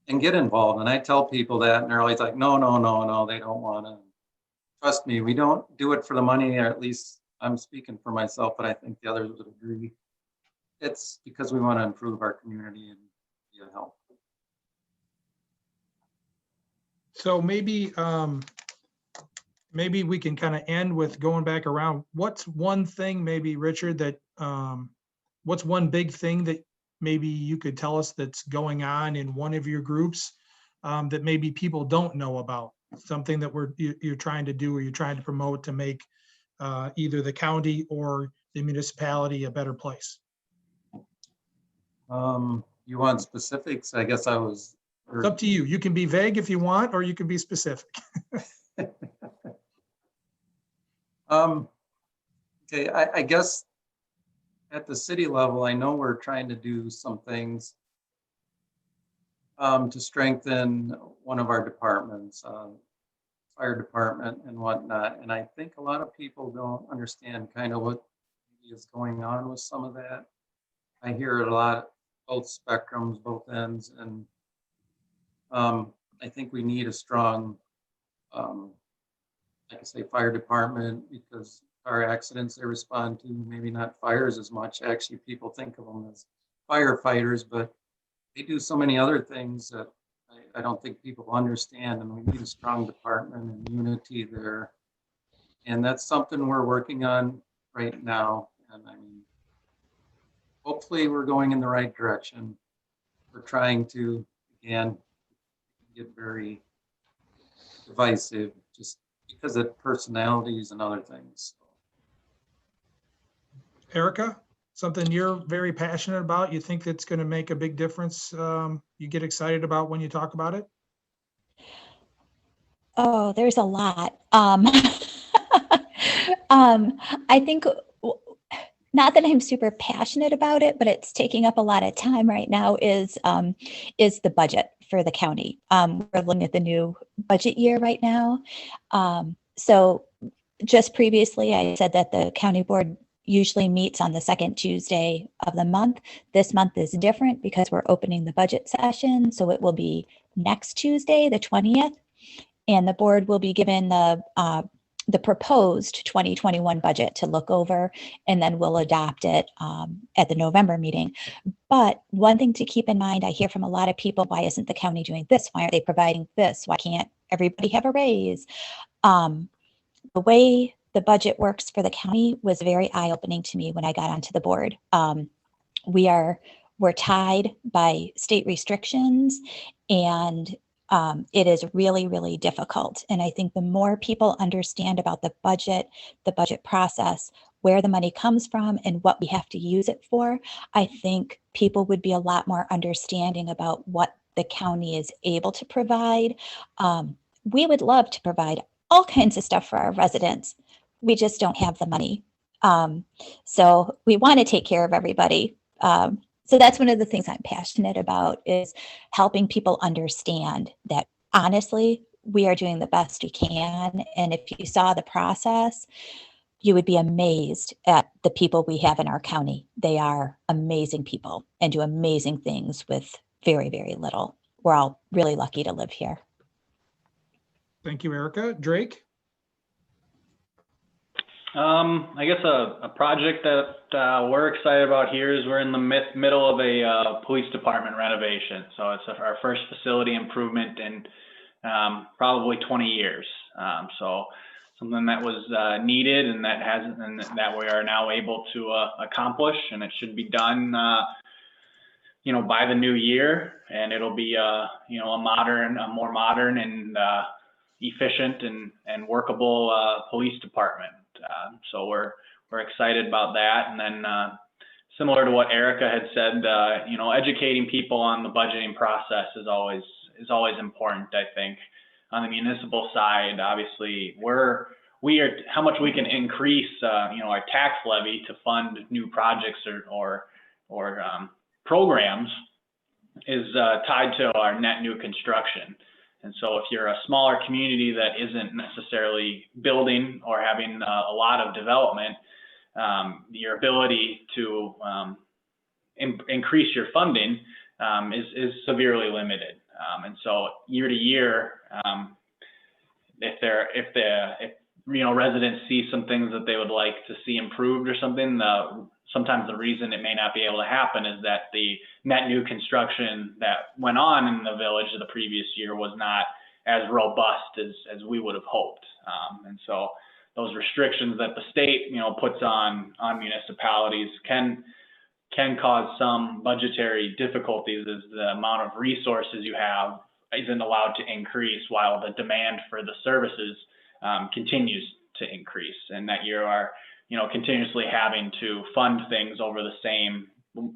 and get involved. And I tell people that, and they're always like, no, they don't want to. trust me, we don't do it for the money, or at least I'm speaking for myself, but I think the others would agree. It's because we want to improve our community and be a help.
So maybe, maybe we can kind of end with going back around. What's one thing, maybe Richard, that, what's one big thing that maybe you could tell us that's going on in one of your groups that maybe people don't know about? Something that you're trying to do or you're trying to promote to make either the county or the municipality a better place?
You want specifics? I guess I was.
It's up to you. You can be vague if you want, or you can be specific.
Okay, I guess at the city level, I know we're trying to do some things to strengthen one of our departments, fire department and whatnot. And I think a lot of people don't understand kind of what is going on with some of that. I hear it a lot, both spectrums, both ends, and I think we need a strong, like I say, fire department, because car accidents they respond to, maybe not fires as much. Actually, people think of them as firefighters, but they do so many other things that I don't think people understand, and we need a strong department and unity there. And that's something we're working on right now. And I mean, hopefully we're going in the right direction. We're trying to, again, get very divisive just because of personalities and other things.
Erica, something you're very passionate about, you think that's going to make a big difference, you get excited about when you talk about it?
Oh, there's a lot. I think not that I'm super passionate about it, but it's taking up a lot of time right now is the budget for the county. We're looking at the new budget year right now. So just previously, I said that the county board usually meets on the second Tuesday of the month. This month is different because we're opening the budget session. So it will be next Tuesday, the 20th, and the board will be given the proposed 2021 budget to look over, and then we'll adopt it at the November meeting. But one thing to keep in mind, I hear from a lot of people, why isn't the county doing this? Why aren't they providing this? Why can't everybody have a raise? The way the budget works for the county was very eye-opening to me when I got onto the board. We're tied by state restrictions, and it is really, really difficult. And I think the more people understand about the budget process, where the money comes from and what we have to use it for, I think people would be a lot more understanding about what the county is able to provide. We would love to provide all kinds of stuff for our residents. We just don't have the money. So we want to take care of everybody. So that's one of the things I'm passionate about, is helping people understand that honestly, we are doing the best we can. And if you saw the process, you would be amazed at the people we have in our county. They are amazing people and do amazing things with very, very little. We're all really lucky to live here.
Thank you, Erica. Drake?
I guess a project that we're excited about here is we're in the middle of a police department renovation. So it's our first facility improvement in probably 20 years. So something that was needed and that we are now able to accomplish, and it should be done by the new year, and it'll be a more modern and efficient and workable police department. So we're excited about that. And then similar to what Erica had said, educating people on the budgeting process is always important. I think on the municipal side, obviously we are how much we can increase our tax levy to fund new projects or programs is tied to our net new construction. And so if you're a smaller community that isn't necessarily building or having a lot of development, your ability to increase your funding is severely limited. And so year to year, if residents see some things that they would like to see improved or something, sometimes the reason it may not be able to happen is that the net new construction that went on in the village the previous year was not as robust as we would have hoped. And so those restrictions that the state, puts on municipalities can cause some budgetary difficulties as the amount of resources you have isn't allowed to increase while the demand for the services continues to increase, and that you are, continuously having to fund things over the same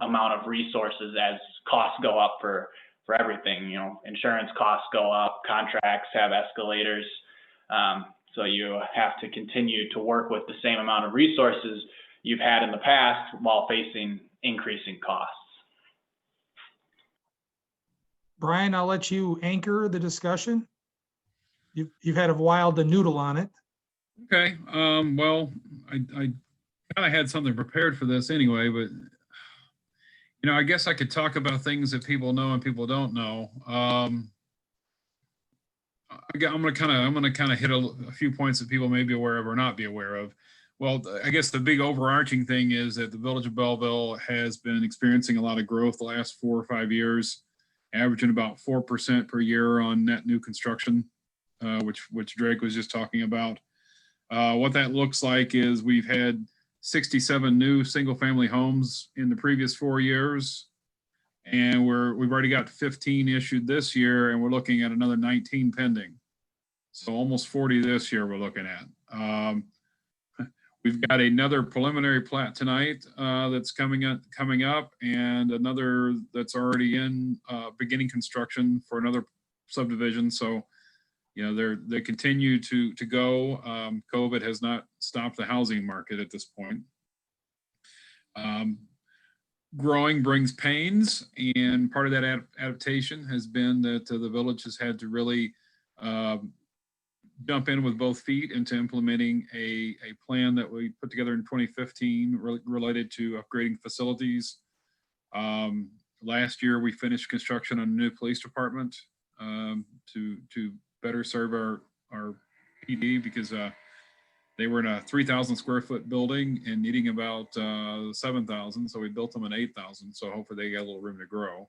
amount of resources as costs go up for everything. Insurance costs go up, contracts have escalators. So you have to continue to work with the same amount of resources you've had in the past while facing increasing costs.
Brian, I'll let you anchor the discussion. You've had a while to noodle on it.
Okay, well, I kind of had something prepared for this anyway, but I guess I could talk about things that people know and people don't know. I'm gonna kind of hit a few points that people may be aware of or not be aware of. Well, I guess the big overarching thing is that the village of Belleville has been experiencing a lot of growth the last 4 or 5 years, averaging about 4% per year on net new construction, which Drake was just talking about. What that looks like is we've had 67 new single-family homes in the previous 4 years, and we've already got 15 issued this year, and we're looking at another 19 pending. So almost 40 this year we're looking at. We've got another preliminary plat tonight that's coming up, and another that's already in beginning construction for another subdivision. So they continue to go. COVID has not stopped the housing market at this point. Growing brings pains, and part of that adaptation has been that the village has had to really jump in with both feet into implementing a plan that we put together in 2015 related to upgrading facilities. Last year, we finished construction on a new police department to better serve our PD, because they were in a 3,000 square foot building and needing about 7,000. So we built them an 8,000. So hopefully they got a little room to grow.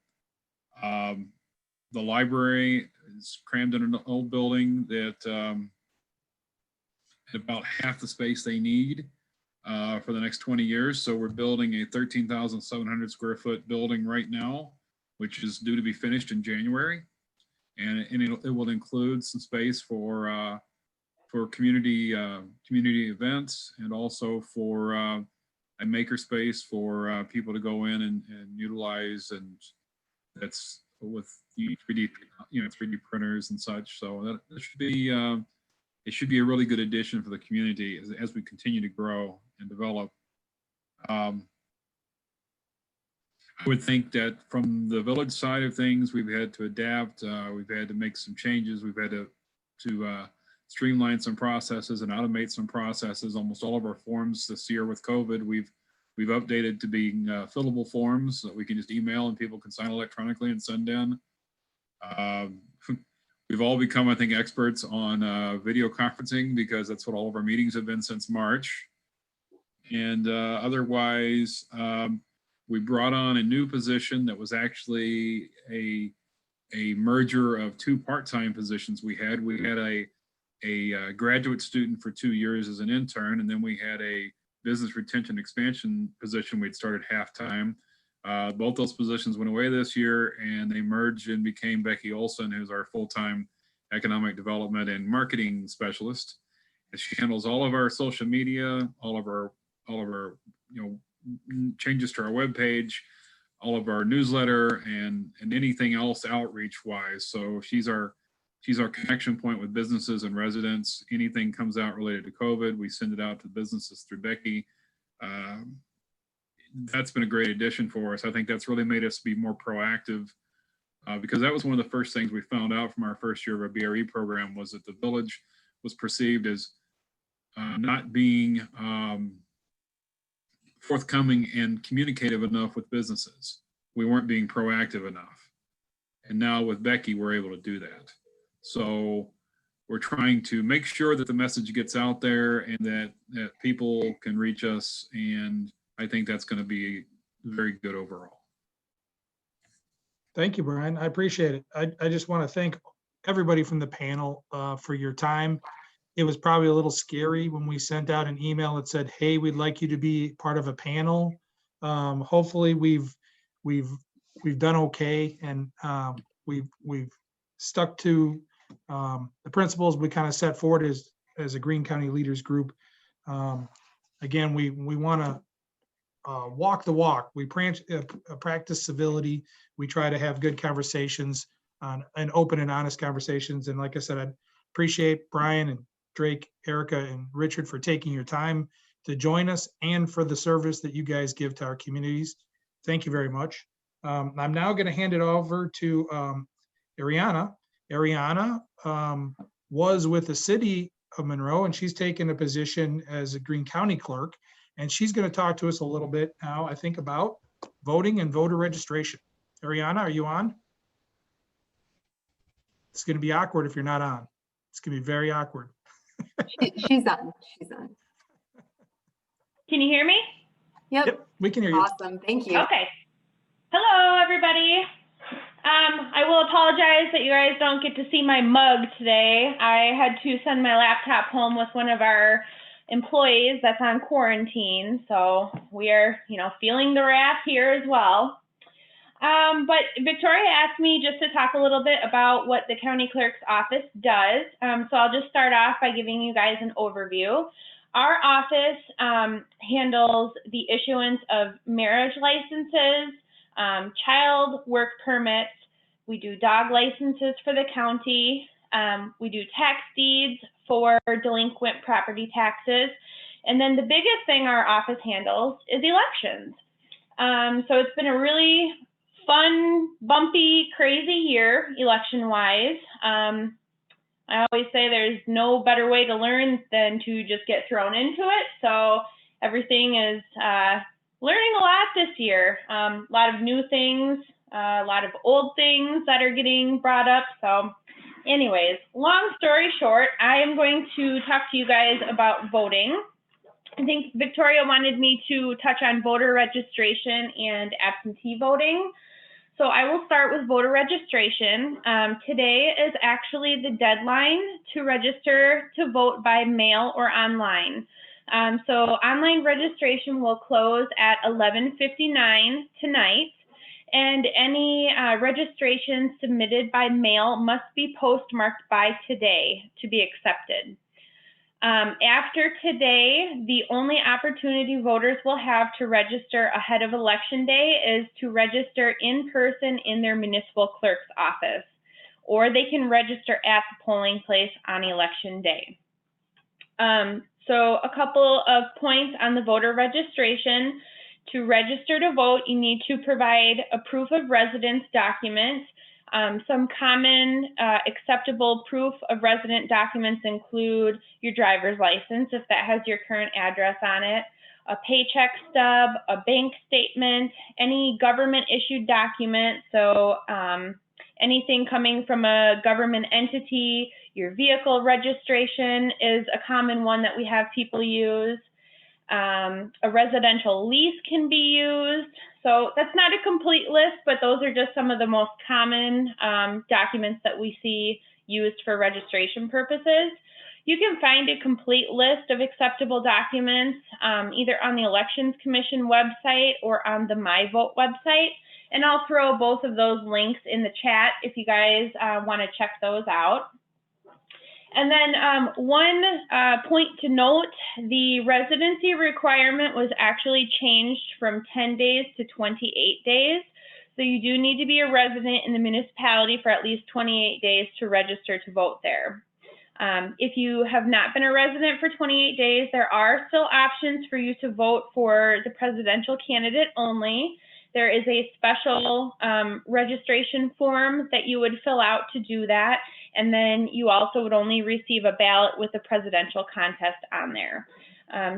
The library is crammed in an old building that had about half the space they need for the next 20 years. So we're building a 13,700 square foot building right now, which is due to be finished in January. And it will include some space for community events, and also for a maker space for people to go in and utilize, and that's with the 3D printers and such. So that should be it should be a really good addition for the community as we continue to grow and develop. I would think that from the village side of things, we've had to adapt. We've had to make some changes. We've had to streamline some processes and automate some processes. Almost all of our forms this year with COVID, we've updated to being fillable forms that we can just email and people can sign electronically and send in. We've all become, I think, experts on video conferencing, because that's what all of our meetings have been since March. And otherwise, we brought on a new position that was actually a merger of 2 part-time positions we had. We had a graduate student for 2 years as an intern, and then we had a business retention expansion position we'd started half-time. Both those positions went away this year, and they merged and became Becky Olson, who's our full-time economic development and marketing specialist. And she handles all of our social media, all of our changes to our webpage, all of our newsletter, and anything else outreach wise. So she's our connection point with businesses and residents. Anything comes out related to COVID, we send it out to businesses through Becky. That's been a great addition for us. I think that's really made us be more proactive, because that was one of the first things we found out from our first year of our BRE program, was that the village was perceived as not being forthcoming and communicative enough with businesses. We weren't being proactive enough. And now with Becky, we're able to do that. So we're trying to make sure that the message gets out there and that people can reach us. And I think that's going to be very good overall.
Thank you, Brian. I appreciate it. I just want to thank everybody from the panel for your time. It was probably a little scary when we sent out an email that said, hey, we'd like you to be part of a panel. Hopefully we've done okay, and we've stuck to the principles we kind of set forward as a Greene County Leaders Group. Again, we want to walk the walk. We practice civility. We try to have good conversations and open and honest conversations. And like I said, I appreciate Brian and Drake, Erica, and Richard for taking your time to join us and for the service that you guys give to our communities. Thank you very much. I'm now going to hand it over to Arianna. Arianna was with the city of Monroe, and she's taken a position as a Greene County clerk. And she's going to talk to us a little bit now, I think, about voting and voter registration. Arianna, are you on? It's going to be awkward if you're not on. It's going to be very awkward.
She's on. She's on.
Can you hear me?
Yep.
We can hear you.
Awesome. Thank you.
Okay. Hello, everybody. I will apologize that you guys don't get to see my mug today. I had to send my laptop home with one of our employees that's on quarantine. So we are, feeling the wrath here as well. But Victoria asked me just to talk a little bit about what the county clerk's office does. So I'll just start off by giving you guys an overview. Our office handles the issuance of marriage licenses, child work permits. We do dog licenses for the county. We do tax deeds for delinquent property taxes. And then the biggest thing our office handles is elections. So it's been a really fun, bumpy, crazy year election-wise. I always say there's no better way to learn than to just get thrown into it. So everything is learning a lot this year. A lot of new things, a lot of old things that are getting brought up. So anyways, long story short, I am going to talk to you guys about voting. I think Victoria wanted me to touch on voter registration and absentee voting. So I will start with voter registration. Today is actually the deadline to register to vote by mail or online. So online registration will close at 11:59 tonight, and any registration submitted by mail must be postmarked by today to be accepted. After today, the only opportunity voters will have to register ahead of Election Day is to register in person in their municipal clerk's office, or they can register at the polling place on Election Day. So a couple of points on the voter registration. To register to vote, you need to provide a proof of residence document. Some common acceptable proof of resident documents include your driver's license, if that has your current address on it, a paycheck stub, a bank statement, any government issued document. So anything coming from a government entity, your vehicle registration is a common one that we have people use. A residential lease can be used. So that's not a complete list, but those are just some of the most common documents that we see used for registration purposes. You can find a complete list of acceptable documents either on the Elections Commission website or on the MyVote website. And I'll throw both of those links in the chat if you guys want to check those out. And then one point to note, the residency requirement was actually changed from 10 days to 28 days. So you do need to be a resident in the municipality for at least 28 days to register to vote there. If you have not been a resident for 28 days, there are still options for you to vote for the presidential candidate only. There is a special registration form that you would fill out to do that. And then you also would only receive a ballot with the presidential contest on there.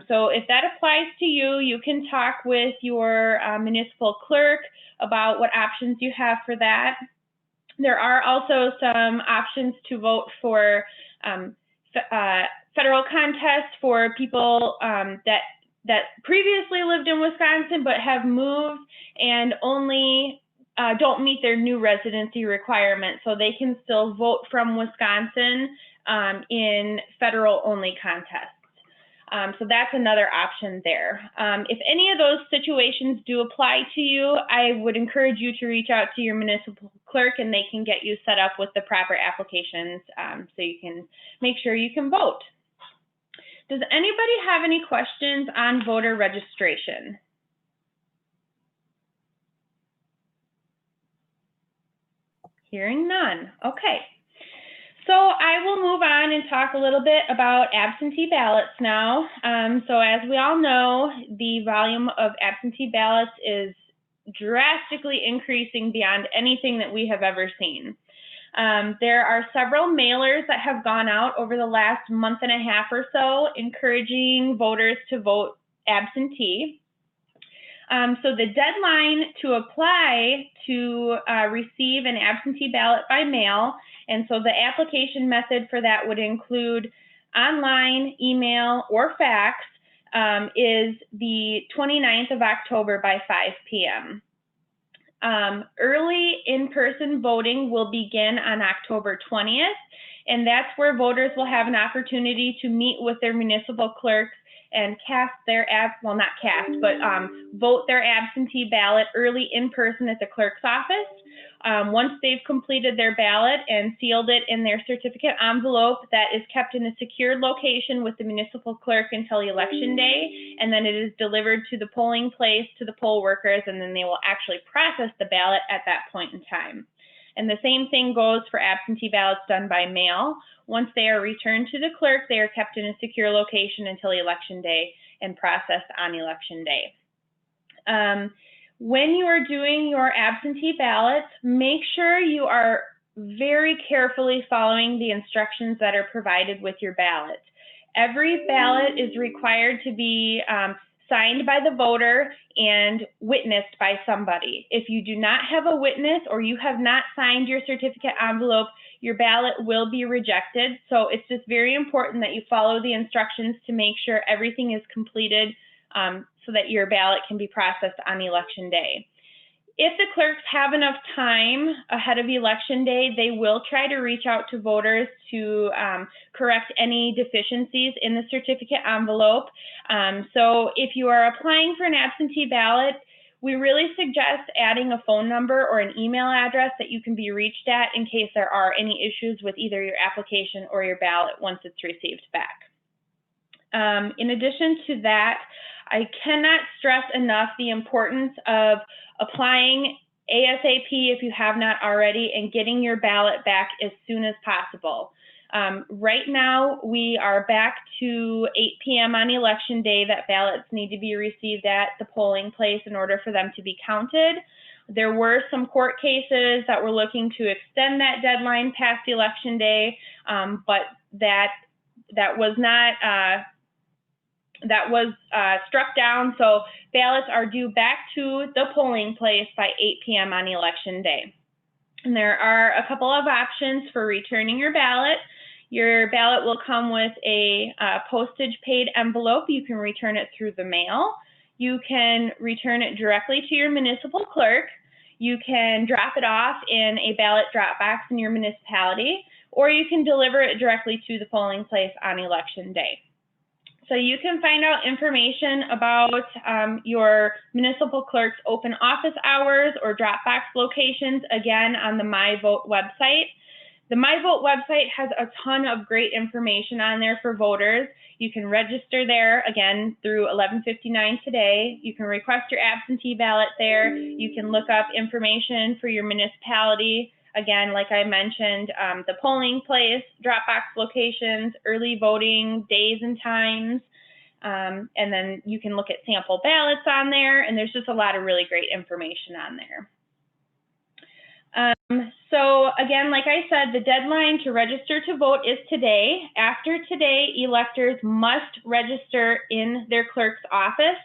So if that applies to you, you can talk with your municipal clerk about what options you have for that. There are also some options to vote for federal contest for people that previously lived in Wisconsin but have moved and only don't meet their new residency requirement, so they can still vote from Wisconsin in federal only contests. So that's another option there. If any of those situations do apply to you, I would encourage you to reach out to your municipal clerk and they can get you set up with the proper applications so you can make sure you can vote. Does anybody have any questions on voter registration? Hearing none. Okay. So I will move on and talk a little bit about absentee ballots now. So as we all know, the volume of absentee ballots is drastically increasing beyond anything that we have ever seen. There are several mailers that have gone out over the last month and a half or so, encouraging voters to vote absentee. So the deadline to apply to receive an absentee ballot by mail, and so the application method for that would include online, email, or fax, is the 29th of October by 5 p.m. Early in-person voting will begin on October 20th, and that's where voters will have an opportunity to meet with their municipal clerks and cast their vote their absentee ballot early in person at the clerk's office. Once they've completed their ballot and sealed it in their certificate envelope, that is kept in a secured location with the municipal clerk until election day, and then it is delivered to the polling place, to the poll workers, and then they will actually process the ballot at that point in time. And the same thing goes for absentee ballots done by mail. Once they are returned to the clerk, they are kept in a secure location until election day and processed on election day. When you are doing your absentee ballots, make sure you are very carefully following the instructions that are provided with your ballot. Every ballot is required to be signed by the voter and witnessed by somebody. If you do not have a witness or you have not signed your certificate envelope, your ballot will be rejected. So it's just very important that you follow the instructions to make sure everything is completed so that your ballot can be processed on election day. If the clerks have enough time ahead of election day, they will try to reach out to voters to correct any deficiencies in the certificate envelope. So if you are applying for an absentee ballot, we really suggest adding a phone number or an email address that you can be reached at in case there are any issues with either your application or your ballot once it's received back. In addition to that, I cannot stress enough the importance of applying ASAP if you have not already and getting your ballot back as soon as possible. Right now, we are back to 8 p.m. on election day that ballots need to be received at the polling place in order for them to be counted. There were some court cases that were looking to extend that deadline past election day, but that was not struck down. So ballots are due back to the polling place by 8 p.m. on election day. And there are a couple of options for returning your ballot. Your ballot will come with a postage paid envelope. You can return it through the mail. You can return it directly to your municipal clerk. You can drop it off in a ballot drop box in your municipality, or you can deliver it directly to the polling place on election day. So you can find out information about your municipal clerk's open office hours or Dropbox locations, again, on the MyVote website. The MyVote website has a ton of great information on there for voters. You can register there, again, through 11:59 today. You can request your absentee ballot there. You can look up information for your municipality. Again, like I mentioned, the polling place, Dropbox locations, early voting days and times, and then you can look at sample ballots on there, and there's just a lot of really great information on there. So again, like I said, the deadline to register to vote is today. After today, electors must register in their clerk's office.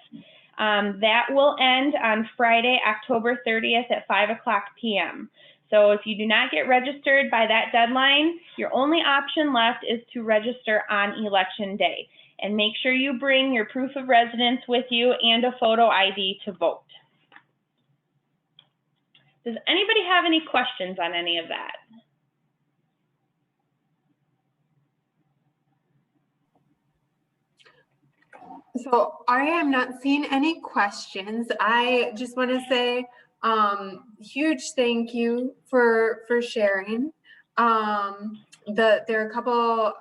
That will end on Friday, October 30th at 5 o'clock p.m. So if you do not get registered by that deadline, your only option left is to register on election day. And make sure you bring your proof of residence with you and a photo ID to vote. Does anybody have any questions on any of that?
So I am not seeing any questions. I just want to say huge thank you for sharing. There are a couple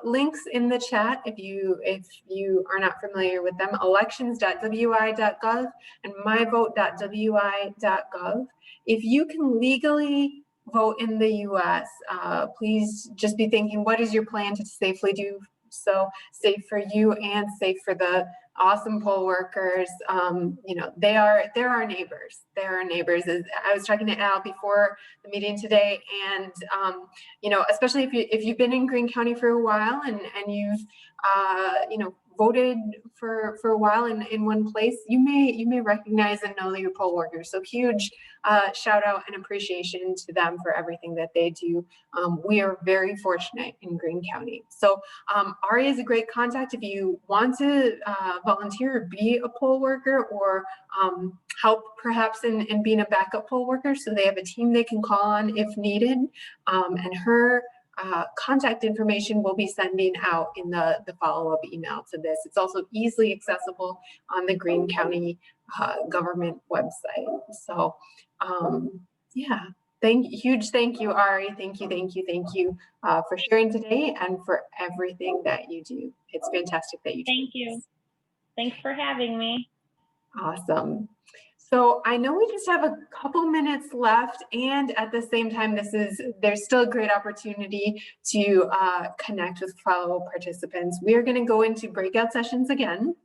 links in the chat if you are not familiar with them: elections.wi.gov and myvote.wi.gov. If you can legally vote in the U.S., please just be thinking, what is your plan to safely do so, safe for you and safe for the awesome poll workers? You know, they're our neighbors. They're our neighbors. I was talking to Al before the meeting today, and you know, especially if you've been in Greene County for a while and you've you know, voted for a while in one place, you may recognize and know your poll workers. So huge shout out and appreciation to them for everything that they do. We are very fortunate in Greene County. So Ari is a great contact if you want to volunteer or be a poll worker, or help perhaps in being a backup poll worker. So they have a team they can call on if needed, and her contact information will be sending out in the follow-up email to this. It's also easily accessible on the Greene County government website. So yeah, huge thank you, Ari. Thank you for sharing today and for everything that you do. It's fantastic that you do.
Thank you. Thanks for having me.
Awesome. So I know we just have a couple minutes left, and at the same time, there's still a great opportunity to connect with fellow participants. We are going to go into breakout sessions again.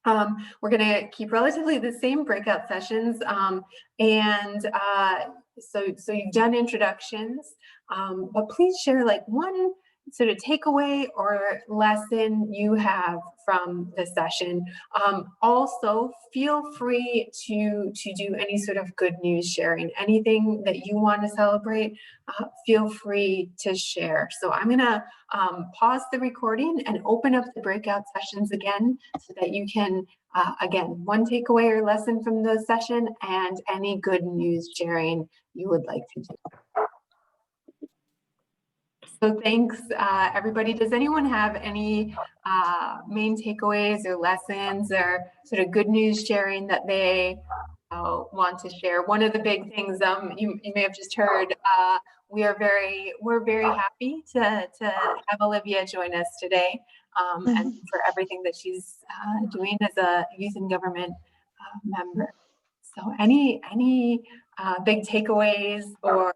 We're going to keep relatively the same breakout sessions, so you've done introductions, but please share like one sort of takeaway or lesson you have from the session. Also, feel free to do any sort of good news sharing. Anything that you want to celebrate, feel free to share. So I'm gonna pause the recording and open up the breakout sessions again so that you can, again, one takeaway or lesson from the session and any good news sharing you would like to do. So thanks, everybody. Does anyone have any main takeaways or lessons or sort of good news sharing that they want to share? One of the big things you may have just heard, we're very happy to have Olivia join us today, and for everything that she's doing as a youth and government member. So any big takeaways or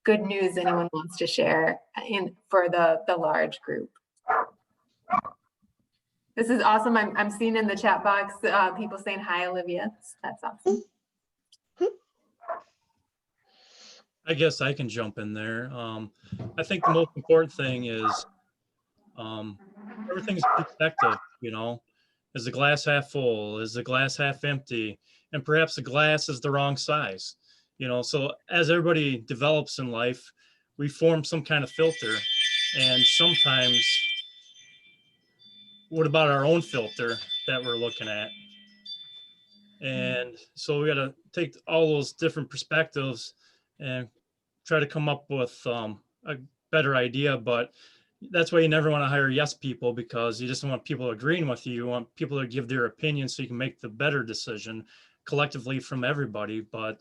good news anyone wants to share for the large group? This is awesome. I'm seeing in the chat box people saying hi, Olivia. That's awesome.
I guess I can jump in there. I think the most important thing is everything's perspective, you know. Is the glass half full? Is the glass half empty? And perhaps the glass is the wrong size. You know, so as everybody develops in life, we form some kind of filter. And sometimes, what about our own filter that we're looking at? And so we got to take all those different perspectives and try to come up with a better idea. But that's why you never want to hire yes people, because you just don't want people agreeing with you. You want people to give their opinion so you can make the better decision collectively from everybody. But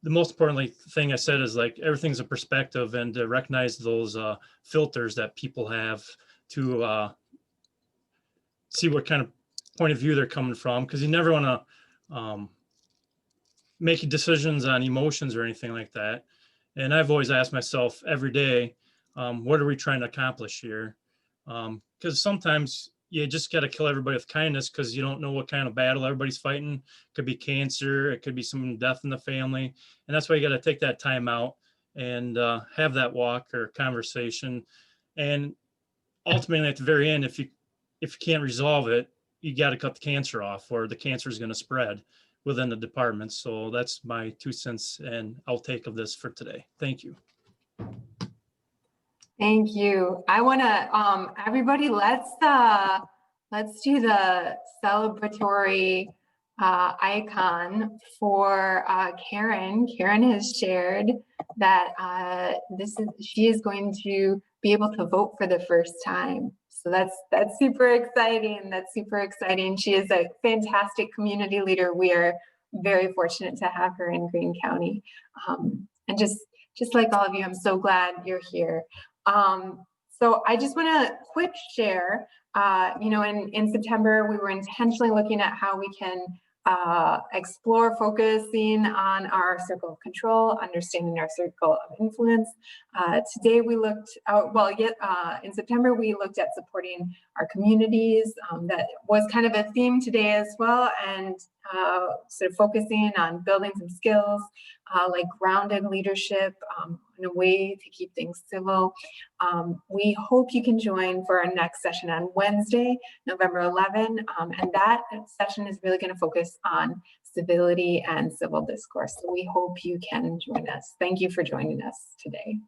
the most importantly thing I said is like everything's a perspective, and to recognize those filters that people have to see what kind of point of view they're coming from, because you never want to make decisions on emotions or anything like that. And I've always asked myself every day, what are we trying to accomplish here? Because sometimes you just got to kill everybody with kindness, because you don't know what kind of battle everybody's fighting. It could be cancer, it could be some death in the family. And that's why you got to take that time out and have that walk or conversation. And ultimately at the very end, if you can't resolve it, you got to cut the cancer off, or the cancer is going to spread. within the department. So that's my 2 cents and outtake of this for today. Thank you.
Thank you. I want to, everybody, let's do the celebratory icon for Karen. Karen has shared that she is going to be able to vote for the first time. So that's super exciting. That's super exciting. She is a fantastic community leader. We are very fortunate to have her in Greene County. And just like all of you, I'm so glad you're here. So I just want to quick share, you know, in September, we were intentionally looking at how we can explore focusing on our circle of control, understanding our circle of influence. Today we looked out, in September we looked at supporting our communities. That was kind of a theme today as well, and sort of focusing on building some skills like grounded leadership in a way to keep things civil. We hope you can join for our next session on Wednesday, November 11, and that session is really going to focus on civility and civil discourse. So we hope you can join us. Thank you for joining us today.